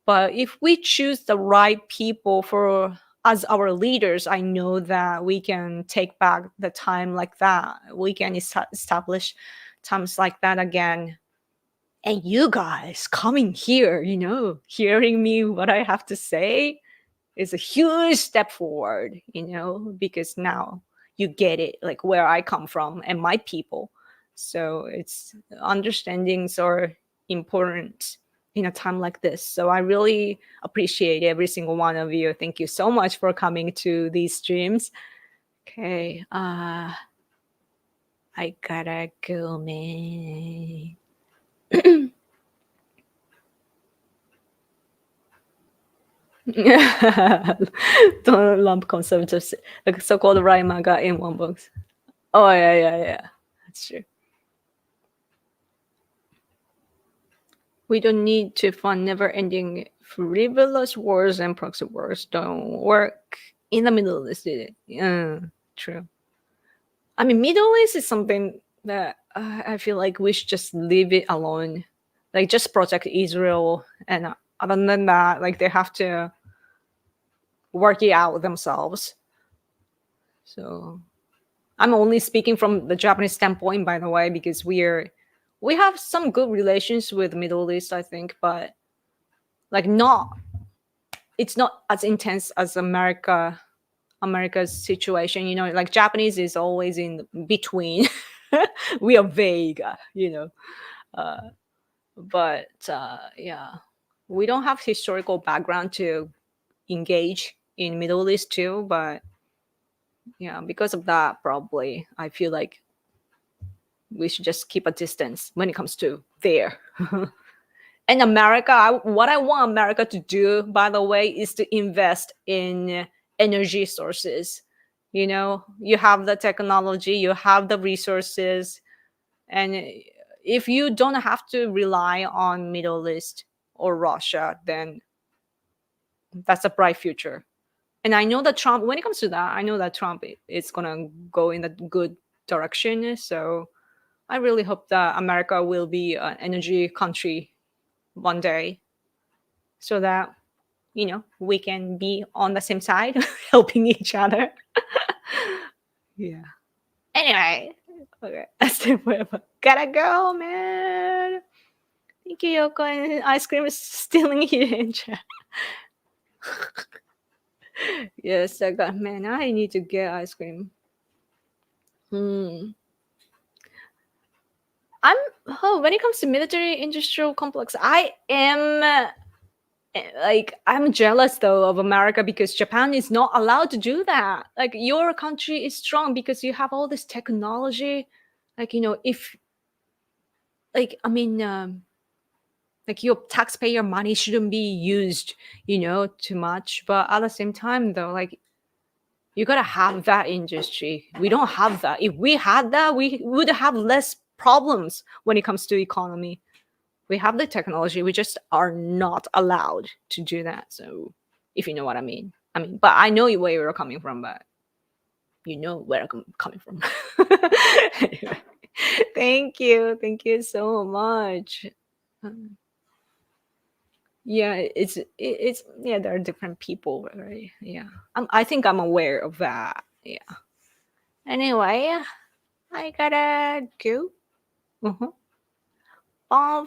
But if we choose the right people as our leaders, I know that we can take back the time like that. We can establish times like that again. And you guys coming here, hearing me what I have to say is a huge step forward, because now you get it, like where I come from and my people. So it's understandings are important in a time like this. So I really appreciate every single one of you. Thank you so much for coming to these streams. Okay, I gotta go, man. Don't lump conservatives, like so-called right MAGA, in one box. Oh yeah, that's true. We don't need to fund never-ending frivolous wars and proxy wars. Don't work in the Middle East. True. I mean, Middle East is something that I feel like we should just leave it alone. Like, just protect Israel, and other than that, like, they have to work it out themselves. So I'm only speaking from the Japanese standpoint, by the way, because we have some good relations with the Middle East, I think, but like it's not as intense as America's situation. Like Japanese is always in between. We are vague, but yeah, we don't have historical background to engage in Middle East too. But yeah, because of that, probably I feel like we should just keep a distance when it comes to there. And America, what I want America to do, by the way, is to invest in energy sources. You have the technology, you have the resources, and if you don't have to rely on Middle East or Russia, then that's a bright future. And I know that Trump, when it comes to that, I know that Trump is gonna go in a good direction. So I really hope that America will be an energy country one day, so that we can be on the same side, helping each other. Yeah. Anyway, okay, that's the forever. Gotta go, man. Thank you, Yoko. And ice cream is stealing here in chat. Yes, man. I need to get ice cream. When it comes to military industrial complex, I am I'm jealous though of America, because Japan is not allowed to do that. Like, your country is strong because you have all this technology. If your taxpayer money shouldn't be used, too much. But at the same time, though, you gotta have that industry. We don't have that. If we had that, we would have less problems when it comes to economy. We have the technology. We just are not allowed to do that. So, if you know what I mean. But I know where you're coming from, but you know where I'm coming from. Anyway, thank you so much. Yeah, it's yeah, there are different people, right? Yeah, I think I'm aware of that. Yeah. Anyway, I gotta go. Bon,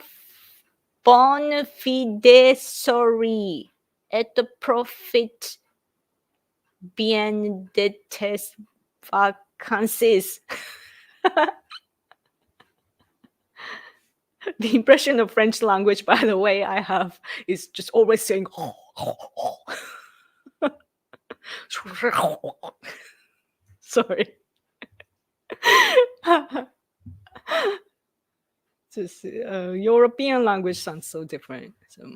bon fide, sorry. Et profit bien de tes vacances. The impression of French language, by the way, I have is just always saying sorry. Just European language sounds so different. So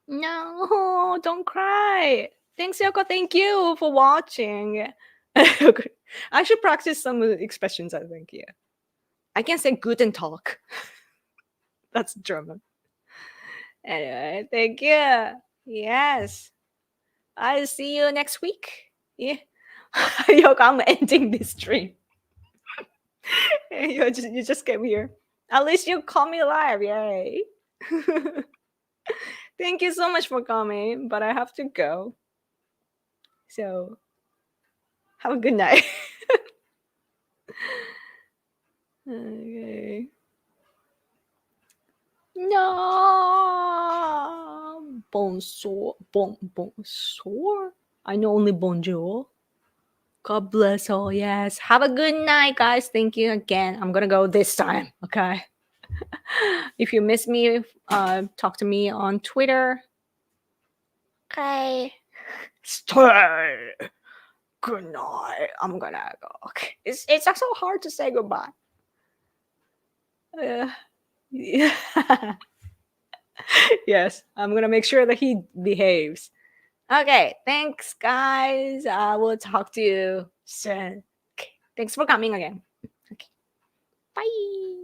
no, don't cry. Thanks, Yoko. Thank you for watching. I should practice some of the expressions, I think. Yeah, I can say guten Tag. That's German. Anyway, thank you. Yes, I'll see you next week. Yeah. Yoko, I'm ending this stream. You just came here. At least you call me live. Yay. Thank you so much for coming, but I have to go. So have a good night. Okay. No. Bonsoir. Bonsoir. I know only bonjour. God bless all. Yes. Have a good night, guys. Thank you again. I'm gonna go this time. Okay. If you miss me, talk to me on Twitter. Okay. Stay. Good night. I'm gonna go. Okay. It's so hard to say goodbye. Yeah. Yes, I'm gonna make sure that he behaves. Okay, thanks, guys. I will talk to you soon. Okay. Thanks for coming again. Okay. Bye.